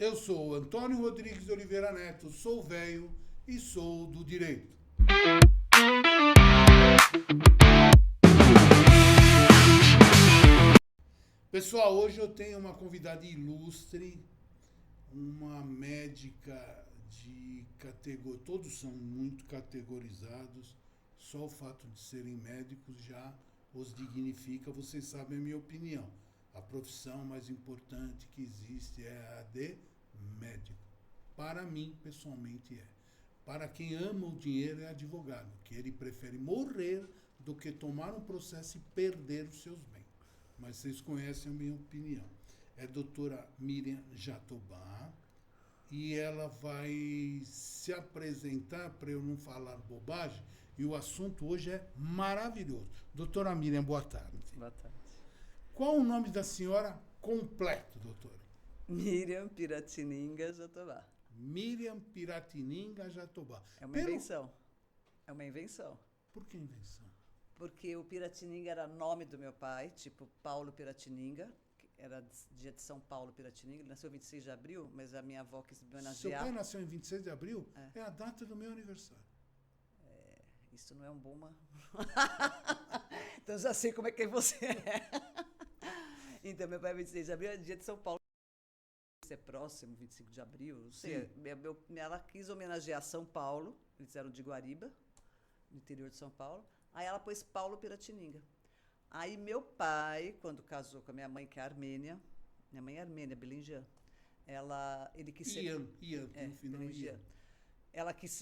Eu sou Antônio Rodrigues de Oliveira Neto, sou velho e sou do direito. Pessoal, hoje eu tenho uma convidada ilustre, uma médica de categoria, todos são muito categorizados, só o fato de serem médicos já os dignifica, vocês sabem a minha opinião. A profissão mais importante que existe é a de médico. Para mim, pessoalmente, é. Para quem ama o dinheiro, é advogado, que ele prefere morrer do que tomar um processo e perder os seus bens. Mas vocês conhecem a minha opinião. É a doutora Miriam Jatobá e ela vai se apresentar, para eu não falar bobagem, e o assunto hoje é maravilhoso. Doutora Miriam, boa tarde. Boa tarde. Qual o nome da senhora completo, doutora? Miriam Piratininga Jatobá. Miriam Piratininga Jatobá. É uma invenção. É uma invenção. Por que invenção? Porque o Piratininga era nome do meu pai, tipo Paulo Piratininga, que era dia de São Paulo Piratininga. Ele nasceu 26 de abril, mas a minha avó quis me homenagear. Seu pai nasceu em 26 de abril? É a data do meu aniversário. Isso não é um bom... Então já sei como é que você é. Então, meu pai é 26 de abril, é dia de São Paulo. É próximo, 25 de abril, não sei. Ela quis homenagear São Paulo, eles eram de Guariba, no interior de São Paulo. Aí ela pôs Paulo Piratininga. Aí meu pai, quando casou com a minha mãe, que é armênia, minha mãe é armênia, Belingian, ele quis ser... Ian, no final Ian.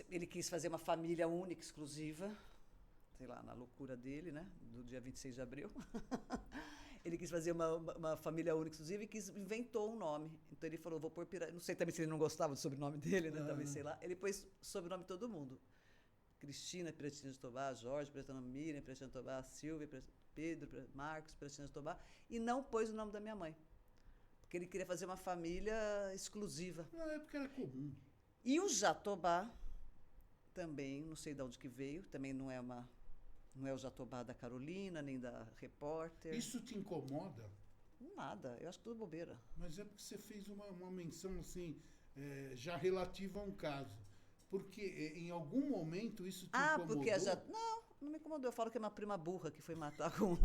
Ele quis fazer uma família única, exclusiva, sei lá, na loucura dele, né, do dia 26 de abril. Ele quis fazer uma família única, exclusiva, e inventou um nome. Então ele falou, vou pôr Piratininga. Não sei também se ele não gostava do sobrenome dele, né, também sei lá. Ele pôs sobrenome de todo mundo. Cristina Piratininga Jatobá, Jorge Piratininga, Miriam Piratininga Jatobá, Silvia, Pedro, Marcos Piratininga Jatobá, e não pôs o nome da minha mãe. Porque ele queria fazer uma família exclusiva. Na época era comum. E o Jatobá também, não sei de onde que veio, também não é o Jatobá da Carolina, nem da Repórter. Isso te incomoda? Nada, eu acho tudo bobeira. Mas é porque você fez uma menção assim, já relativa a um caso. Porque em algum momento isso te incomodou? Porque não me incomodou. Eu falo que é uma prima burra que foi matar com...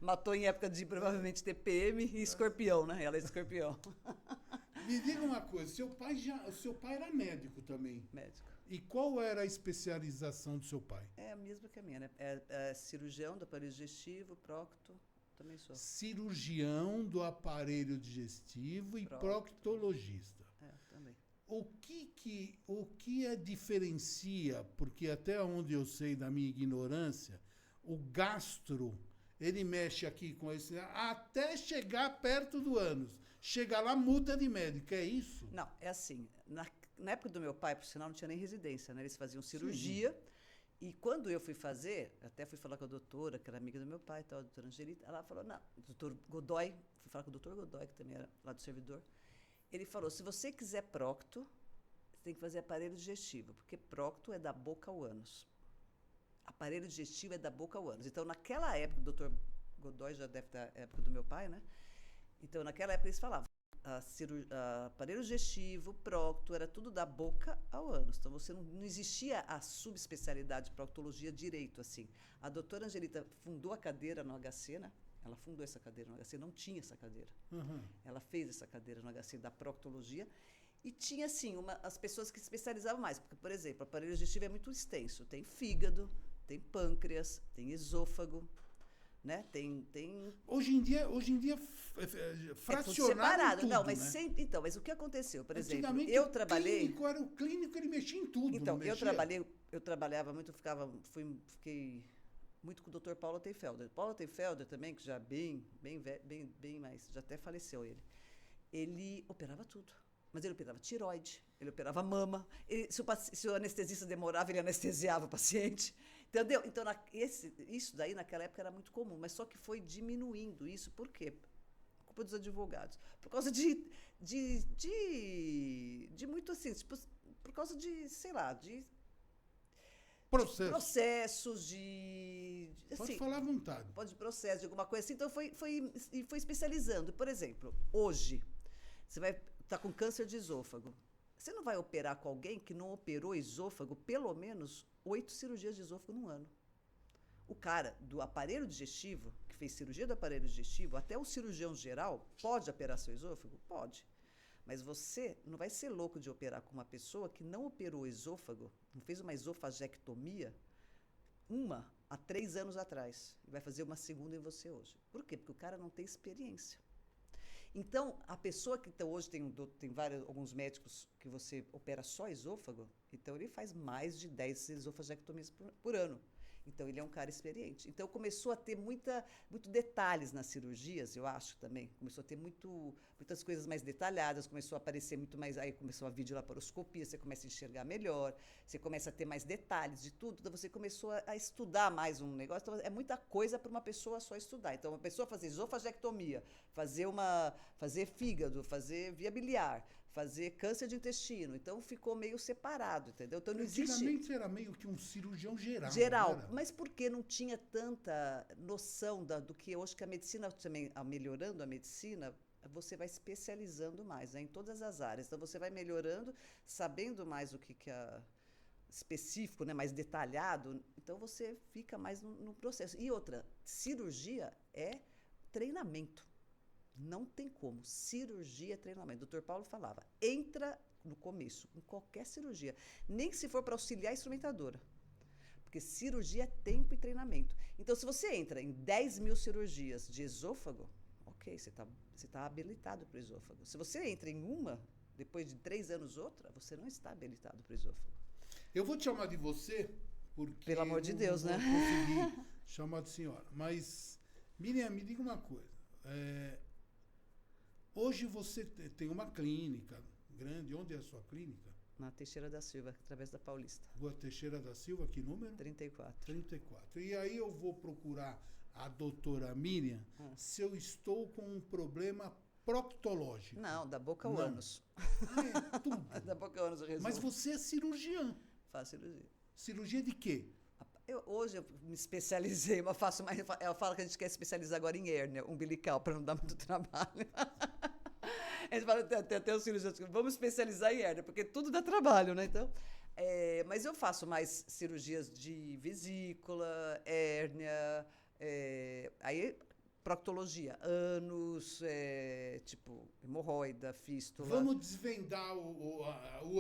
Matou em época de, provavelmente, TPM e escorpião, né? Ela é escorpião. Me diga uma coisa, seu pai era médico também? Médico. E qual era a especialização do seu pai? É a mesma que a minha, né? É cirurgião do aparelho digestivo, procto, também sou. Cirurgião do aparelho digestivo e proctologista. Também. O que diferencia, porque até onde eu sei da minha ignorância, o gastro, ele mexe aqui com esse, até chegar perto do ânus. Chega lá, muda de médico, é isso? Não, é assim, na época do meu pai, por sinal, não tinha nem residência, né? Eles faziam cirurgia. Sim. E quando eu fui fazer, até fui falar com a doutora, que era amiga do meu pai, a doutora Angelita, ela falou, não, doutor Godoy, fui falar com o doutor Godoy, que também era lá do servidor, ele falou, se você quiser procto, você tem que fazer aparelho digestivo, porque procto é da boca ao ânus. Aparelho digestivo é da boca ao ânus. Então, naquela época, o doutor Godoy já deve estar na época do meu pai, né? Então, naquela época, eles falavam, aparelho digestivo, procto, era tudo da boca ao ânus. Então, não existia a subespecialidade de proctologia direito, assim. A doutora Angelita fundou a cadeira no HC, né? Ela fundou essa cadeira no HC, não tinha essa cadeira. Uhum. Ela fez essa cadeira no HC da proctologia e tinha, assim, as pessoas que se especializavam mais. Porque, por exemplo, o aparelho digestivo é muito extenso. Tem fígado, tem pâncreas, tem esôfago, né? Tem... Hoje em dia fracionado separado. tudo, não, mas né? sempre... Então, mas o que aconteceu? Por exemplo, antigamente, eu trabalhei... o clínico, ele mexia em tudo, então, não mexia? eu trabalhava muito, fiquei muito com o Dr. Paulo Teifelder. Paulo Teifelder também, que já bem mais, já até faleceu ele. Ele operava tudo. Mas ele operava tireoide, ele operava mama. Se o anestesista demorava, ele anestesiava o paciente. Entendeu? Então, isso daí, naquela época, era muito comum. Mas só que foi diminuindo isso. Por quê? Culpa dos advogados. Por causa de muito assim, tipo, por causa de, sei lá, de processos, Pode falar à vontade. Pode processo, de alguma coisa assim. Então, foi especializando. Por exemplo, hoje, você vai está com câncer de esôfago. Você não vai operar com alguém que não operou esôfago pelo menos 8 cirurgias de esôfago num ano. O cara do aparelho digestivo, que fez cirurgia do aparelho digestivo, até o cirurgião geral, pode operar seu esôfago? Pode. Mas você não vai ser louco de operar com uma pessoa que não operou esôfago, não fez uma esofagectomia, há 3 anos atrás, e vai fazer uma segunda em você hoje. Por quê? Porque o cara não tem experiência. Então, a pessoa que hoje tem alguns médicos que você opera só esôfago, então ele faz mais de 10 esofagectomias por ano. Então, ele é um cara experiente. Então, começou a ter muito detalhes nas cirurgias, eu acho também. Começou a ter muitas coisas mais detalhadas, começou a aparecer muito mais... Aí começou a videolaparoscopia, você começa a enxergar melhor, você começa a ter mais detalhes de tudo, então você começou a estudar mais um negócio. Então, é muita coisa para uma pessoa só estudar. Então, uma pessoa fazer esofagectomia, fazer fígado, fazer via biliar, fazer câncer de intestino. Então, ficou meio separado, entendeu? Então, não existe... Antigamente era meio que um cirurgião geral. Geral, mas porque não tinha tanta noção do que hoje que a medicina, também melhorando a medicina, você vai especializando mais, né, em todas as áreas. Então, você vai melhorando, sabendo mais o que é específico, né, mais detalhado. Então, você fica mais no processo. E outra, cirurgia é treinamento. Não tem como. Cirurgia é treinamento. O Dr. Paulo falava, entra no começo, em qualquer cirurgia. Nem se for para auxiliar a instrumentadora. Porque cirurgia é tempo e treinamento. Então, se você entra em 10 mil cirurgias de esôfago, ok, você tá habilitado para o esôfago. Se você entra em uma, depois de 3 anos outra, você não está habilitado para o esôfago. Eu vou te chamar de você, porque... Pelo amor de Deus, né? Não vou conseguir chamar de senhora. Mas, Miriam, me diga uma coisa. Hoje você tem uma clínica grande. Onde é a sua clínica? Na Teixeira da Silva, através da Paulista. Rua Teixeira da Silva, que número? 34. 34. E aí eu vou procurar a doutora Miriam se eu estou com um problema proctológico. Não, da boca ao ânus. É tudo. Da boca ao ânus eu resolvo. Mas você é cirurgiã. Faço cirurgia. Cirurgia de quê? Hoje eu me especializei, mas faço mais. Eu falo que a gente quer especializar agora em hérnia umbilical, para não dar muito trabalho. A gente fala até os cirurgiões, vamos especializar em hérnia, porque tudo dá trabalho, né? Então, mas eu faço mais cirurgias de vesícula, hérnia, aí proctologia, ânus, tipo hemorroida, fístula. Vamos desvendar o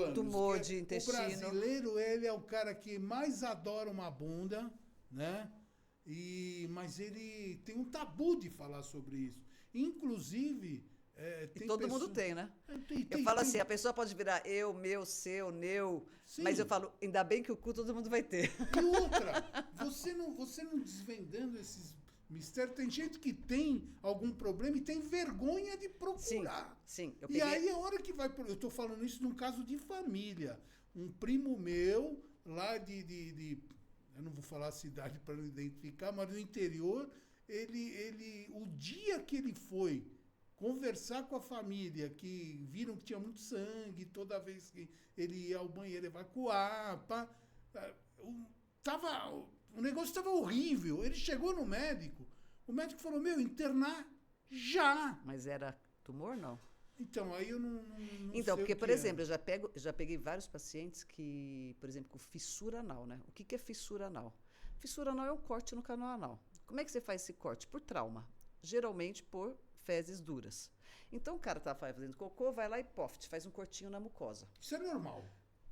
ânus. Tumor de intestino. O brasileiro, ele é o cara que mais adora uma bunda, né? Mas ele tem um tabu de falar sobre isso. Inclusive... e todo mundo tem, né? Eu falo assim, a pessoa pode virar eu, meu, seu, meu, sim. Mas eu falo, ainda bem que o cu todo mundo vai ter. E outra, você não desvendando esses mistérios, tem gente que tem algum problema e tem vergonha de procurar. Sim. E aí a hora que vai... Eu estou falando isso num caso de família. Um primo meu, lá eu não vou falar a cidade para não identificar, mas no interior, o dia que ele foi conversar com a família, que viram que tinha muito sangue, toda vez que ele ia ao banheiro evacuar, o negócio estava horrível. Ele chegou no médico, o médico falou, internar já. Mas era tumor, não? Então, aí eu não então, sei porque, por exemplo, é. eu já peguei vários pacientes que, por exemplo, com fissura anal, né? O que é fissura anal? Fissura anal é um corte no canal anal. Como é que você faz esse corte? Por trauma. Geralmente por fezes duras. Então, o cara tá fazendo cocô, vai lá e faz um cortinho na mucosa. Isso é normal?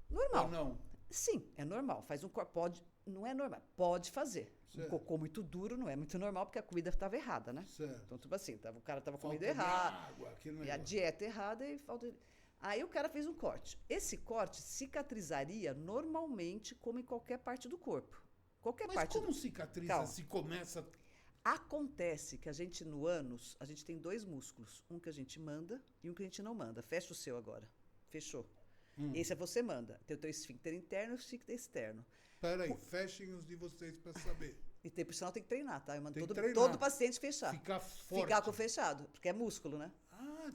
Normal. Ou não? Sim, é normal. Faz um corte, não é normal, pode fazer. Certo. Um cocô muito duro não é muito normal, porque a comida estava errada, né? Certo. Então, tipo assim, o cara estava comendo Falta de errado, água, e a dieta errada e falta... Aí o cara fez um corte. Esse corte cicatrizaria normalmente como em qualquer parte do corpo. Qualquer parte. Mas como cicatriza? Calma. Se começa... Acontece que a gente, no ânus, a gente tem 2 músculos. Um que a gente manda e um que a gente não manda. Fecha o seu agora. Fechou. Esse é você manda. Tem o teu esfíncter interno e o esfíncter externo. Peraí, fechem os de vocês para saber. E por sinal tem que treinar, tá? Eu mando Treinar. todo paciente fechar. Ficar forte. Ficar com fechado, porque é músculo, né?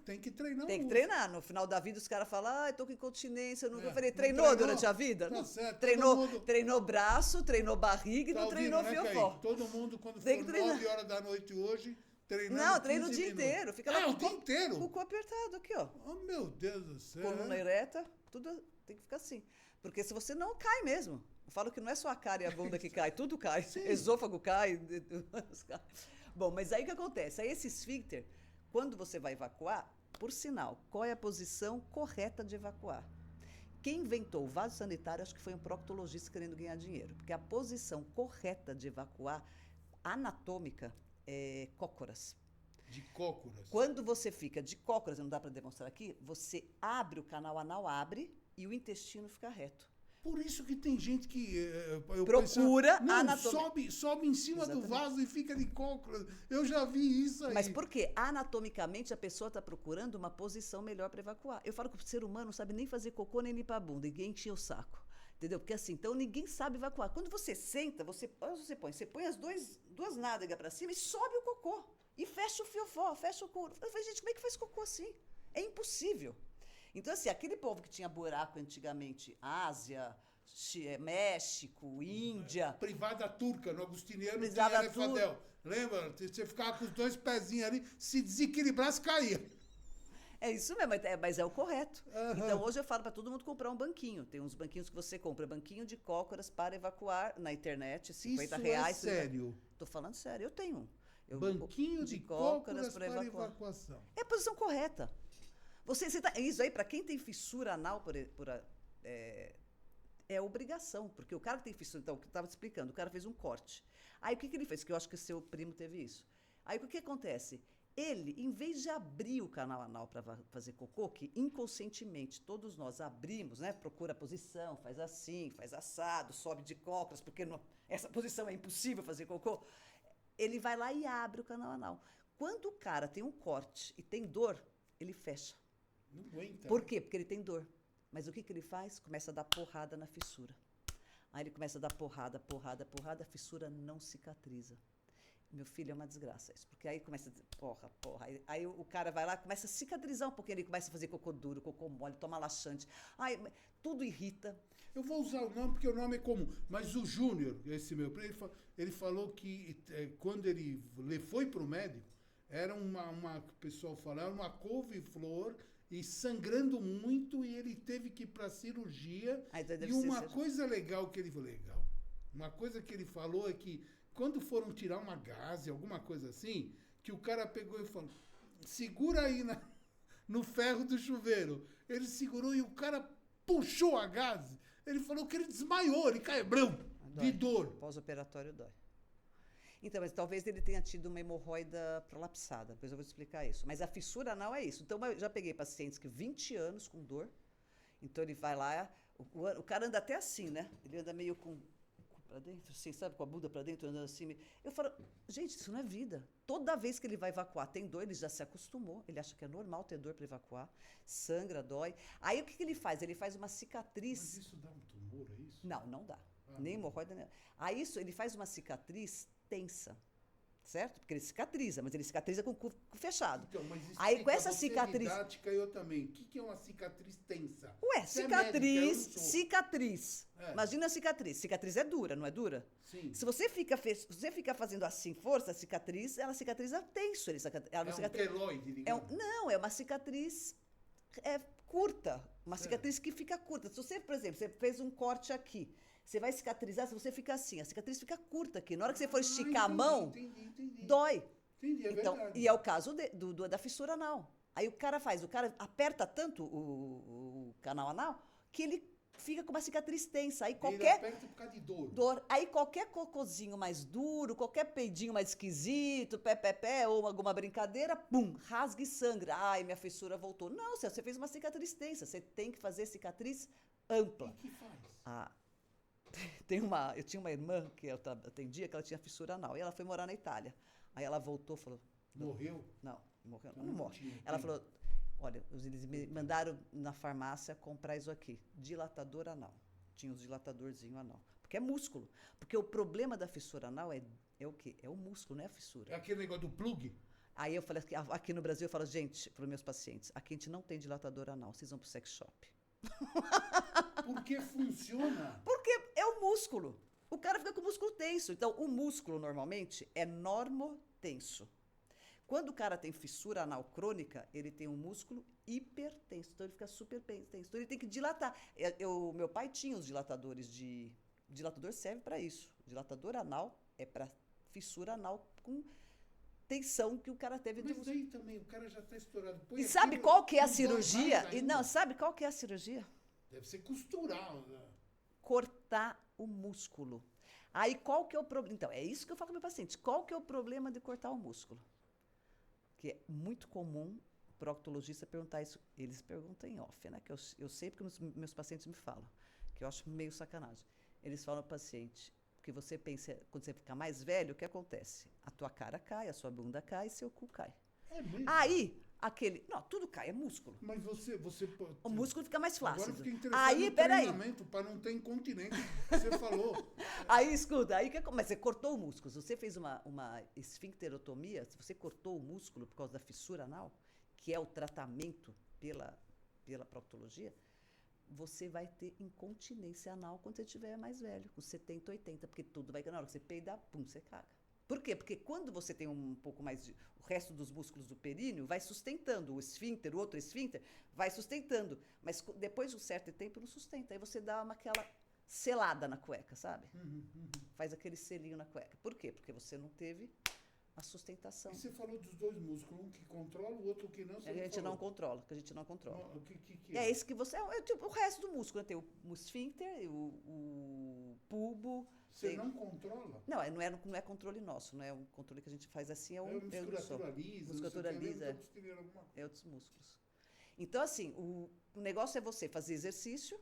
Tem que treinar. Tem que treinar. No final da vida, os caras falam, eu tô com incontinência. Eu falei, treinou durante a vida? Tá certo. Treinou braço, treinou barriga e não treinou fiofó. Todo mundo, quando Tem for que treinar. 9 horas da noite hoje, treinando Não, treino o 15 dia minutos. inteiro. Fica lá o dia inteiro? com o cu apertado aqui, ó. Oh, meu Deus do céu. Coluna ereta, tudo tem que ficar assim. Porque se você não cai mesmo. Eu falo que não é só a cara e a bunda que cai, tudo cai. Sim. Esôfago cai. Bom, mas aí o que acontece? Aí esse esfíncter, quando você vai evacuar, por sinal, qual é a posição correta de evacuar? Quem inventou o vaso sanitário, acho que foi um proctologista querendo ganhar dinheiro. Porque a posição correta de evacuar, anatômica, é cócoras. De cócoras. Quando você fica de cócoras, não dá para demonstrar aqui, você abre o canal anal, abre e o intestino fica reto. Por isso que tem gente que procura não, anatomia. sobe em cima Exatamente. do vaso e fica de cócoras. Eu já vi isso aí. Mas por quê? Anatomicamente, a pessoa está procurando uma posição melhor para evacuar. Eu falo que o ser humano não sabe nem fazer cocô nem limpar a bunda, ninguém enche o saco. Entendeu? Porque assim, então ninguém sabe evacuar. Quando você senta, você põe as duas nádegas para cima e sobe o cocô. E fecha o fiofó, fecha o couro. Eu falei, gente, como é que faz cocô assim? É impossível. Então, assim, aquele povo que tinha buraco antigamente, Ásia, México, Índia... Privada turca, no Agustiniano Privada tinha Fadel. Lembra? Você ficava com os dois pezinhos ali, se desequilibrasse, caía. É isso mesmo, mas é o correto. Então, hoje eu falo para todo mundo comprar um banquinho. Tem uns banquinhos que você compra, banquinho de cócoras para evacuar na internet, R$50. Isso é sério? Tô falando sério, eu tenho um. Banquinho de cócoras para evacuação. É a posição correta. Isso aí, para quem tem fissura anal, é obrigação, porque o cara que tem fissura, então, o que eu estava te explicando, o cara fez um corte. Aí o que ele fez? Que eu acho que seu primo teve isso. Aí o que acontece? Ele, em vez de abrir o canal anal para fazer cocô, que inconscientemente todos nós abrimos, né? Procura a posição, faz assim, faz assado, sobe de cócoras, porque essa posição é impossível fazer cocô. Ele vai lá e abre o canal anal. Quando o cara tem um corte e tem dor, ele fecha. Não aguenta. Por quê? Porque ele tem dor. Mas o que ele faz? Começa a dar porrada na fissura. Aí ele começa a dar porrada, a fissura não cicatriza. Meu filho, é uma desgraça isso. Porque aí começa a dizer, porra. Aí o cara vai lá, começa a cicatrizar um pouquinho, ele começa a fazer cocô duro, cocô mole, toma laxante. Tudo irrita. Eu vou usar o nome porque o nome é comum. Mas o Júnior, esse meu primo, ele falou que quando ele foi para o médico, era uma o pessoal falava, uma couve-flor e sangrando muito, e ele teve que ir para cirurgia. E uma coisa legal que ele falou, uma coisa que ele falou é que quando foram tirar uma gaze, alguma coisa assim, que o cara pegou e falou, segura aí no ferro do chuveiro. Ele segurou e o cara puxou a gaze. Ele falou que ele desmaiou, ele caiu de dor. Pós-operatório dói. Então, mas talvez ele tenha tido uma hemorroida prolapsada. Depois eu vou te explicar isso. Mas a fissura anal é isso. Então, eu já peguei pacientes que 20 anos com dor. Então, ele vai lá... O cara anda até assim, né? Ele anda meio com pra dentro, assim, sabe? Com a bunda pra dentro, andando assim. Eu falo, gente, isso não é vida. Toda vez que ele vai evacuar, tem dor, ele já se acostumou. Ele acha que é normal ter dor para evacuar. Sangra, dói. Aí, o que ele faz? Ele faz uma cicatriz... Mas isso dá um tumor, é isso? Não dá. Nem hemorroida, nem... Aí, ele faz uma cicatriz tensa, certo? Porque ele cicatriza, mas ele cicatriza com o cu fechado. Então, mas aí com essa cicatriz... didática, eu também. O que é uma cicatriz tensa? Ué, cicatriz, médica, cicatriz. Imagina a cicatriz. Cicatriz é dura, não é dura? Sim. Se você fica fazendo assim, força, a cicatriz, ela cicatriza tenso. Um queloide, digamos. Não, é uma cicatriz curta. Uma cicatriz que fica curta. Se você, por exemplo, você fez um corte aqui, você vai cicatrizar, se você ficar assim, a cicatriz fica curta aqui. Na hora que você for esticar a mão, dói. Entendi, é então, verdade. E é o caso da fissura anal. Aí o cara aperta tanto o canal anal que ele fica com uma cicatriz tensa. Aí Ele aperta por causa de dor. Aí qualquer cocôzinho mais duro, qualquer peidinho mais esquisito, pé, ou alguma brincadeira, pum, rasga e sangra. Ai, minha fissura voltou. Não, você fez uma cicatriz tensa. Você tem que fazer cicatriz ampla. E o que faz? Eu tinha uma irmã que eu atendia, que ela tinha fissura anal. E ela foi morar na Itália. Aí ela voltou e falou... Morreu? Não morre. Ela falou, olha, eles me mandaram na farmácia comprar isso aqui, dilatador anal. Tinha os dilatadorzinho anal. Porque é músculo. Porque o problema da fissura anal é o quê? É o músculo, não é a fissura. É aquele negócio do plug? Aí eu falei, aqui no Brasil, eu falo, gente, para os meus pacientes, aqui a gente não tem dilatador anal, vocês vão pro sex shop. Porque funciona. Porque é o músculo. O cara fica com o músculo tenso. Então, o músculo, normalmente, é normotenso. Quando o cara tem fissura anal crônica, ele tem um músculo hipertenso, então ele fica super tenso. Então ele tem que dilatar. Meu pai tinha os dilatadores de... Dilatador serve para isso. Dilatador anal é para fissura anal com tensão que o cara teve. Mas daí também, o cara já está estourado. Põe E sabe aquilo, qual que é a não dói cirurgia? mais E ainda. não, sabe qual que é a cirurgia? Deve ser costurar. Né? Cortar o músculo. Aí qual que é o problema? Então, é isso que eu falo com o meu paciente. Qual que é o problema de cortar o músculo? Que é muito comum o proctologista perguntar isso. Eles perguntam em off, né? Que eu sei porque meus pacientes me falam, que eu acho meio sacanagem. Eles falam ao paciente, porque você pensa, quando você ficar mais velho, o que acontece? A tua cara cai, a sua bunda cai e seu cu cai. É mesmo? Aí, não, tudo cai, é músculo. Mas você pode... O músculo fica mais Agora eu flácido. fiquei interessado Aí, no peraí. treinamento para não ter incontinência. Você falou. Aí, escuta, mas você cortou o músculo. Se você fez uma esfincterotomia, se você cortou o músculo por causa da fissura anal, que é o tratamento pela proctologia, você vai ter incontinência anal quando você estiver mais velho, com 70, 80, porque tudo vai... Na hora que você peidar, pum, você caga. Por quê? Porque quando você tem um pouco mais de... O resto dos músculos do períneo vai sustentando. O esfíncter, o outro esfíncter, vai sustentando. Mas depois de um certo tempo, não sustenta. Aí você dá aquela selada na cueca, sabe? Faz aquele selinho na cueca. Por quê? Porque você não teve a sustentação. E você falou dos dois músculos, um que controla, o outro que não. A gente não controla, que a gente não controla. O que É esse que você... tipo, o resto do músculo. Né? Tem o esfíncter, o pubo... Você não controla? Não, não é controle nosso, não é um controle que a gente faz assim, é musculatura lisa. Musculatura lisa, é outros músculos. Então, assim, o negócio é você fazer exercício.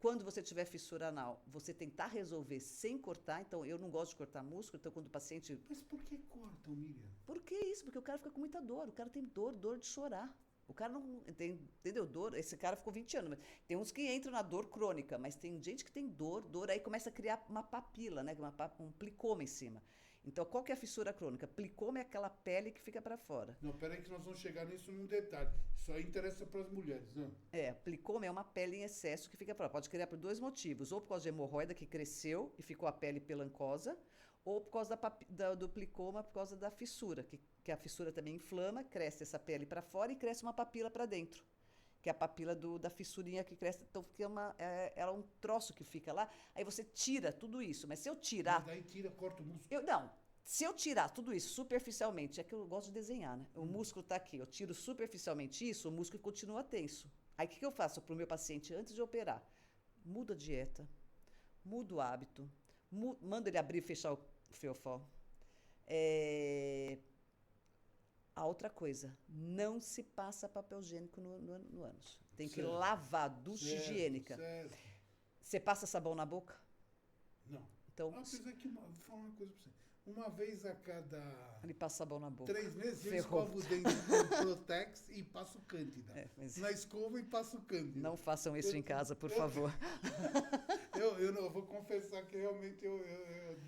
Quando você tiver fissura anal, você tentar resolver sem cortar. Então, eu não gosto de cortar músculo, então quando o paciente... Mas por que cortam, Miriam? Por que isso? Porque o cara fica com muita dor. O cara tem dor de chorar. O cara não tem, entendeu? Dor, esse cara ficou 20 anos. Mas tem uns que entram na dor crônica, mas tem gente que tem dor, aí começa a criar uma papila, né? Um plicoma em cima. Então, qual que é a fissura crônica? Plicoma é aquela pele que fica para fora. Não, peraí que nós vamos chegar nisso num detalhe. Isso aí interessa para as mulheres, né? Plicoma é uma pele em excesso que fica para fora. Pode criar por dois motivos. Ou por causa de hemorroida que cresceu e ficou a pele pelancosa, ou por causa do plicoma, por causa da fissura, que a fissura também inflama, cresce essa pele para fora e cresce uma papila para dentro, que é a papila da fissurinha que cresce. Então, ela é um troço que fica lá, aí você tira tudo isso. Mas se eu tirar... Mas daí corta o músculo. Se eu tirar tudo isso superficialmente, é que eu gosto de desenhar, né? O músculo está aqui, eu tiro superficialmente isso, o músculo continua tenso. Aí o que eu faço para o meu paciente antes de operar? Mudo a dieta, mudo o hábito, mando ele abrir e fechar o fiofó. A outra coisa, não se passa papel higiênico no ânus. Tem que lavar, ducha higiênica. Certo. Você passa sabão na boca? Não. Então, Apesar que, vou falar uma coisa para você. Uma vez a cada... Ele passa sabão na boca. 3 meses eu Ferrou. escovo o dente com Protex e passo Cândida. Na escova e passo Cândida. Não façam isso em casa, por favor. Eu vou confessar que realmente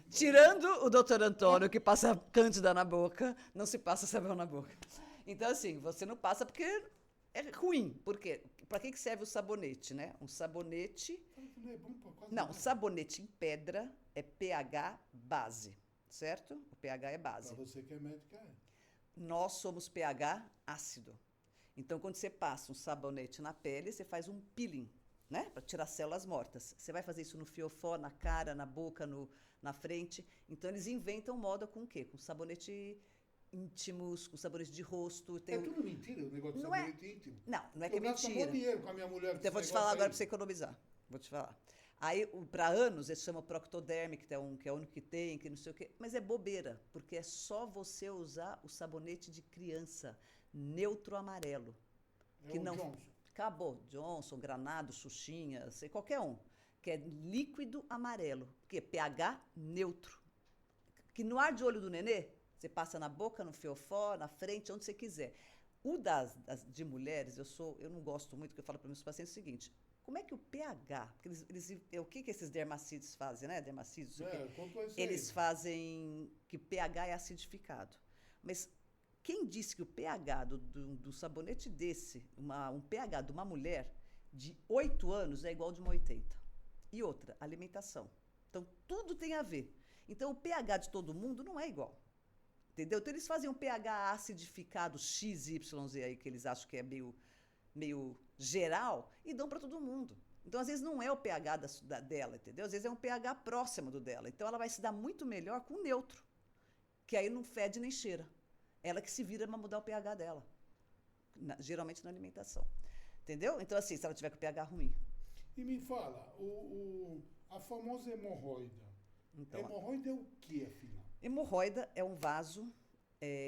Tirando o doutor Antônio, que passa Cândida na boca, não se passa sabão na boca. Então, assim, você não passa porque é ruim. Por quê? Para que serve o sabonete, né? Um sabonete... Não, o sabonete em pedra é pH base, certo? O pH é base. Para você que é médica, é. Nós somos pH ácido. Então, quando você passa um sabonete na pele, você faz um peeling, né? Para tirar células mortas. Você vai fazer isso no fiofó, na cara, na boca, na frente. Então, eles inventam moda com o quê? Com sabonete íntimos, com sabonete de rosto. É tudo mentira o negócio de sabonete íntimo? Não é que é mentira. Eu gasto um monte de dinheiro com a minha mulher. Então, eu vou te falar agora para você economizar. Vou te falar. Aí, para anos, eles chamam Proctoderm, que é o único que tem, que não sei o quê. Mas é bobeira, porque é só você usar o sabonete de criança, neutro amarelo. Que não... Johnson. Acabou. Johnson, Granado, Xuxinha, sei, qualquer um. Que é líquido amarelo. Que pH neutro. Que no ar de olho do nenê, você passa na boca, no fiofó, na frente, onde você quiser. O de mulheres, eu não gosto muito, que eu falo para meus pacientes o seguinte... Como é que o pH... o que esses dermacídeos fazem, né? Dermacídeos, eles fazem que o pH é acidificado. Mas quem disse que o pH do sabonete desse, um pH de uma mulher de 8 anos é igual ao de uma 80? E outra, alimentação. Então, tudo tem a ver. Então, o pH de todo mundo não é igual. Entendeu? Então, eles fazem um pH acidificado XYZ aí, que eles acham que é meio geral, e dão para todo mundo. Então, às vezes, não é o pH dela, entendeu? Às vezes é um pH próximo do dela. Então, ela vai se dar muito melhor com neutro, que aí não fede nem cheira. Ela que se vira para mudar o pH dela, geralmente na alimentação. Entendeu? Então, assim, se ela tiver com o pH ruim. E me fala, a famosa hemorroida. Então, Hemorroida é o que, afinal? hemorroida é um vaso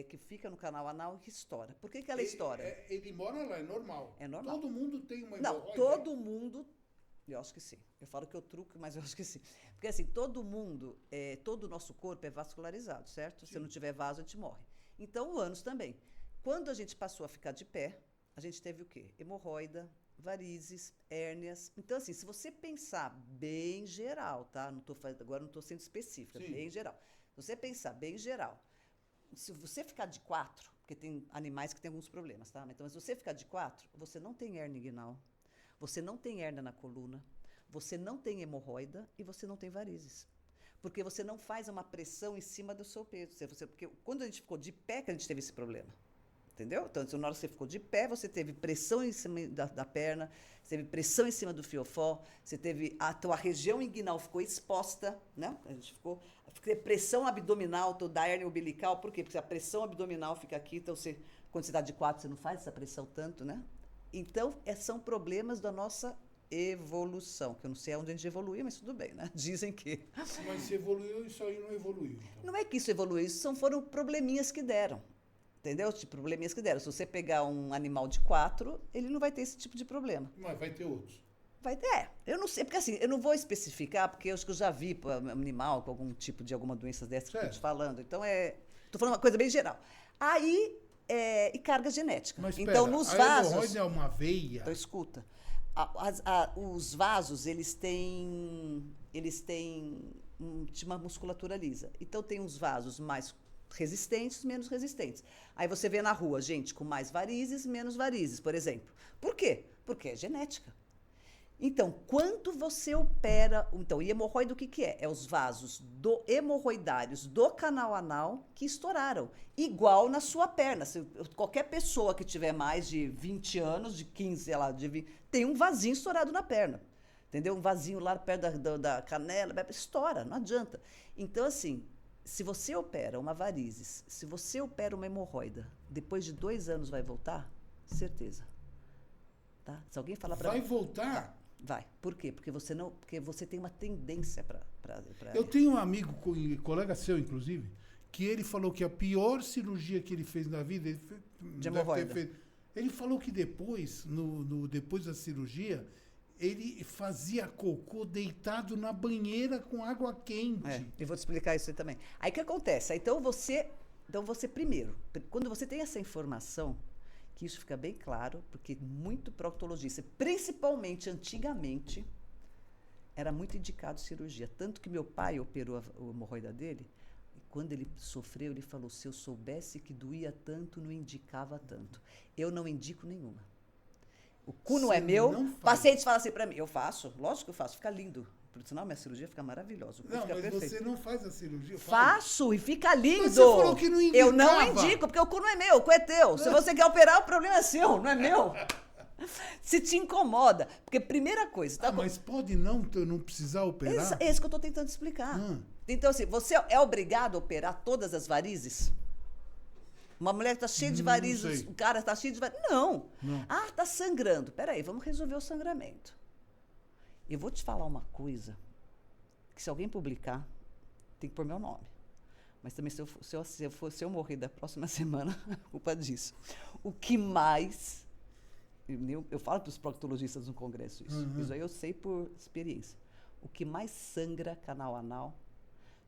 que fica no canal anal e que estoura. Por que ela estoura? Ele mora lá, é normal. É normal. Todo mundo tem uma Não, hemorroida? todo mundo... Eu acho que sim. Eu falo que eu truco, mas eu acho que sim. Porque, assim, todo mundo, todo o nosso corpo é vascularizado, certo? Sim. Se não tiver vaso, a gente morre. Então, o ânus também. Quando a gente passou a ficar de pé, a gente teve o quê? Hemorroida, varizes, hérnias. Então, assim, se você pensar bem geral, tá? Agora não estou sendo específica, Sim. bem geral. Se você pensar bem geral, se você ficar de 4, porque tem animais que têm alguns problemas, tá? Então, se você ficar de 4, você não tem hérnia inguinal, você não tem hérnia na coluna, você não tem hemorroida e você não tem varizes. Porque você não faz uma pressão em cima do seu peso. Porque quando a gente ficou de pé, que a gente teve esse problema. Entendeu? Então, na hora que você ficou de pé, você teve pressão em cima da perna, você teve pressão em cima do fiofó, você teve a tua região inguinal ficou exposta, né? A gente ficou pressão abdominal, da hérnia umbilical. Por quê? Porque a pressão abdominal fica aqui, então quando você está de 4, você não faz essa pressão tanto, né? Então, são problemas da nossa evolução, que eu não sei onde a gente evoluiu, mas tudo bem, né? Dizem que... Mas se evoluiu, isso aí não evoluiu. Então. Não é que isso evoluiu, foram probleminhas que deram. Entendeu? Tipo, probleminhas que deram. Se você pegar um animal de 4, ele não vai ter esse tipo de problema. Mas vai ter outros. Vai ter. Eu não sei, porque assim, eu não vou especificar, porque eu acho que eu já vi animal com algum tipo de alguma doença dessa que eu estou te falando. Então, estou falando uma coisa bem geral. Aí, e carga genética. Mas então, nos vasos... A hemorroide é uma veia? Então, escuta. Os vasos, eles têm uma musculatura lisa. Então, tem uns vasos mais resistentes, menos resistentes. Aí você vê na rua gente com mais varizes, menos varizes, por exemplo. Por quê? Porque é genética. Então, quando você opera... Então, e hemorroida o que é? É os vasos hemorroidários do canal anal que estouraram. Igual na sua perna. Qualquer pessoa que tiver mais de 20 anos, de 15, sei lá, de 20, tem um vasinho estourado na perna. Entendeu? Um vasinho lá perto da canela, estoura, não adianta. Então, assim, se você opera uma varizes, se você opera uma hemorroida, depois de 2 anos vai voltar? Certeza. Tá? Se alguém falar para Vai voltar? Vai. Por quê? Porque você tem uma tendência para... Eu tenho um amigo, colega seu, inclusive, que ele falou que a pior cirurgia que ele fez na vida... De hemorroida. Ele falou que depois, depois da cirurgia, ele fazia cocô deitado na banheira com água quente. Eu vou te explicar isso aí também. Aí o que acontece? Então você primeiro, quando você tem essa informação, que isso fica bem claro, porque muito proctologista, principalmente antigamente, era muito indicado cirurgia. Tanto que meu pai operou a hemorroida dele, e quando ele sofreu, ele falou, se eu soubesse que doía tanto, não indicava tanto. Eu não indico nenhuma. O cu não é meu. Pacientes falam assim pra mim, eu faço, lógico que eu faço, fica lindo. Por sinal, minha cirurgia fica maravilhosa. Não, fica mas perfeito. você não faz a cirurgia? Faço e fica lindo. Mas você falou que não indicava. Eu não indico, porque o cu não é meu, o cu é teu. Se você quer operar, o problema é seu, não é meu. Se te incomoda. Porque primeira coisa... Tá mas pode não precisar operar? É isso que eu estou tentando explicar. Então, assim, você é obrigado a operar todas as varizes? Uma mulher está cheia de varizes, o cara está cheio de varizes. Não. Ah, está sangrando. Peraí, vamos resolver o sangramento. Eu vou te falar uma coisa, que se alguém publicar, tem que pôr meu nome. Mas também, se eu morrer da próxima semana, é culpa disso. O que mais... Eu falo para os proctologistas no congresso isso. Isso aí eu sei por experiência. O que mais sangra canal anal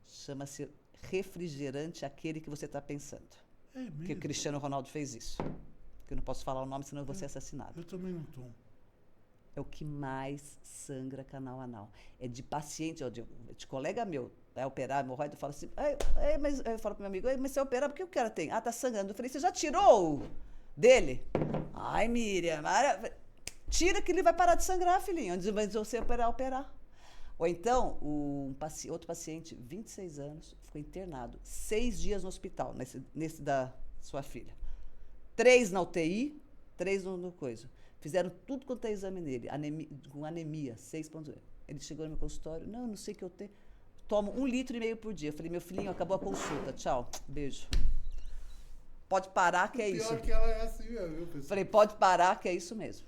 chama-se refrigerante aquele que você está pensando. É mesmo? Porque o Cristiano Ronaldo fez isso. Que eu não posso falar o nome, senão eu vou ser assassinado. Eu também não tomo. É o que mais sangra canal anal. É de paciente, de colega meu, vai operar hemorroida, eu falo assim, mas eu falo pro meu amigo, mas você operar, por que o cara tem? Ah, tá sangrando. Eu falei, você já tirou dele? Ai, Miriam, tira que ele vai parar de sangrar, filhinho. Antes de você operar. Ou então, outro paciente, 26 anos, ficou internado 6 dias no hospital, nesse da sua filha. 3 na UTI, 3 no coisa. Fizeram tudo quanto é exame nele, com anemia, 6,0. Ele chegou no meu consultório, não sei o que eu tenho. Tomo 1,5 litro por dia. Eu falei, meu filhinho, acabou a consulta, tchau, beijo. Pode parar que é isso. Pior que ela é assim mesmo, viu, pessoal? Falei, pode parar que é isso mesmo.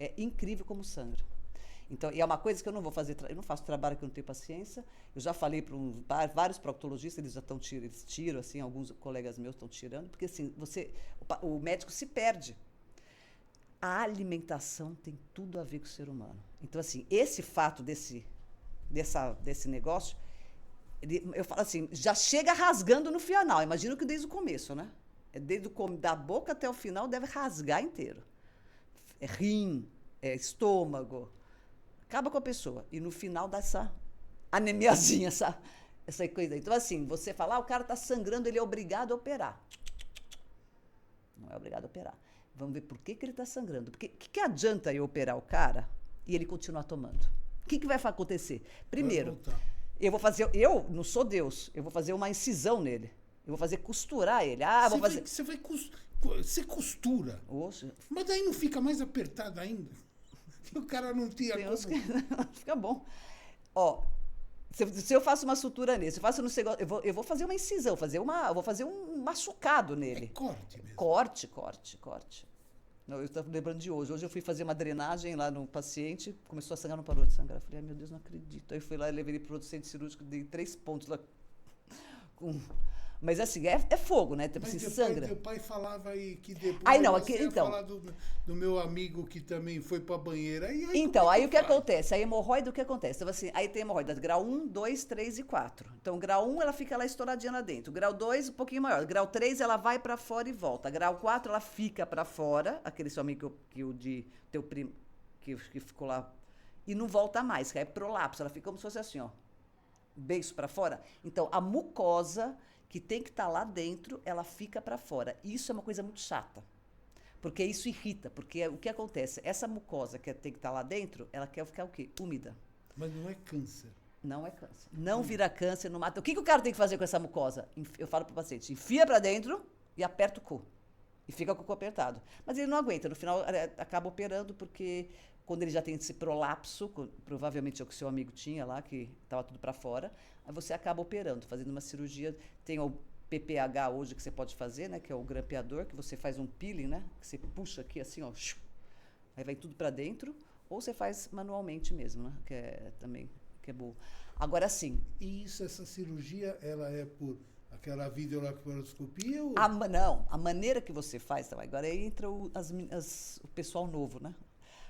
É incrível como sangra. Então, e é uma coisa que eu não vou fazer, eu não faço trabalho que eu não tenho paciência. Eu já falei para vários proctologistas, eles já estão tirando, eles tiram, assim, alguns colegas meus estão tirando, porque assim, o médico se perde. A alimentação tem tudo a ver com o ser humano. Então, assim, esse fato desse negócio, eu falo assim, já chega rasgando no final. Imagino que desde o começo, né? Da boca até o final deve rasgar inteiro. É rim, é estômago. Acaba com a pessoa. E no final dá essa anemiazinha, essa coisa. Então, assim, você fala, o cara está sangrando, ele é obrigado a operar. Não é obrigado a operar. Vamos ver por que ele está sangrando. Porque o que adianta eu operar o cara e ele continuar tomando? O que vai acontecer? Primeiro, eu não sou Deus, eu vou fazer uma incisão nele. Eu vou fazer costurar ele. Você costura. Oxe. Mas daí não fica mais apertado ainda? O cara não tinha como. Fica bom. Ó, se eu faço uma sutura nele, eu vou fazer uma incisão, eu vou fazer um machucado nele. É corte mesmo. Corte. Não, eu estava lembrando de hoje. Hoje eu fui fazer uma drenagem lá no paciente, começou a sangrar, não parou de sangrar. Eu falei, ai meu Deus, não acredito. Aí eu fui lá e levei ele para o outro centro cirúrgico, dei 3 pontos lá. Mas assim, é fogo, né? Tipo, Mas sangra. Teu pai falava aí que depois então, falar do meu amigo que também foi pra banheira. Então, aí o que acontece? A hemorroida, o que acontece? Então, assim, aí tem hemorroida grau 1, 2, 3 e 4. Então, grau 1, ela fica lá estouradinha lá dentro. Grau 2, um pouquinho maior. Grau 3, ela vai pra fora e volta. Grau 4, ela fica pra fora. Aquele seu amigo de teu primo que ficou lá. E não volta mais, que é prolapso. Ela fica como se fosse assim, ó. Beiço pra fora. Então, a mucosa que tem que estar lá dentro, ela fica para fora. Isso é uma coisa muito chata, porque isso irrita, porque o que acontece? Essa mucosa que tem que estar lá dentro, ela quer ficar o quê? Úmida. Mas não é câncer. Não é câncer. Não vira câncer, não mata. O que o cara tem que fazer com essa mucosa? Eu falo para o paciente, enfia para dentro e aperta o cu. E fica com o cu apertado. Mas ele não aguenta, no final acaba operando, porque quando ele já tem esse prolapso, provavelmente é o que seu amigo tinha lá, que estava tudo para fora, aí você acaba operando, fazendo uma cirurgia. Tem o PPH hoje que você pode fazer, né, que é o grampeador, que você faz um peeling, né, que você puxa aqui assim, ó, aí vai tudo para dentro, ou você faz manualmente mesmo, né, que é bom. Agora sim. E essa cirurgia, ela é por aquela videolaparoscopia ou... Não, a maneira que você faz, tá, agora aí entra o pessoal novo, né?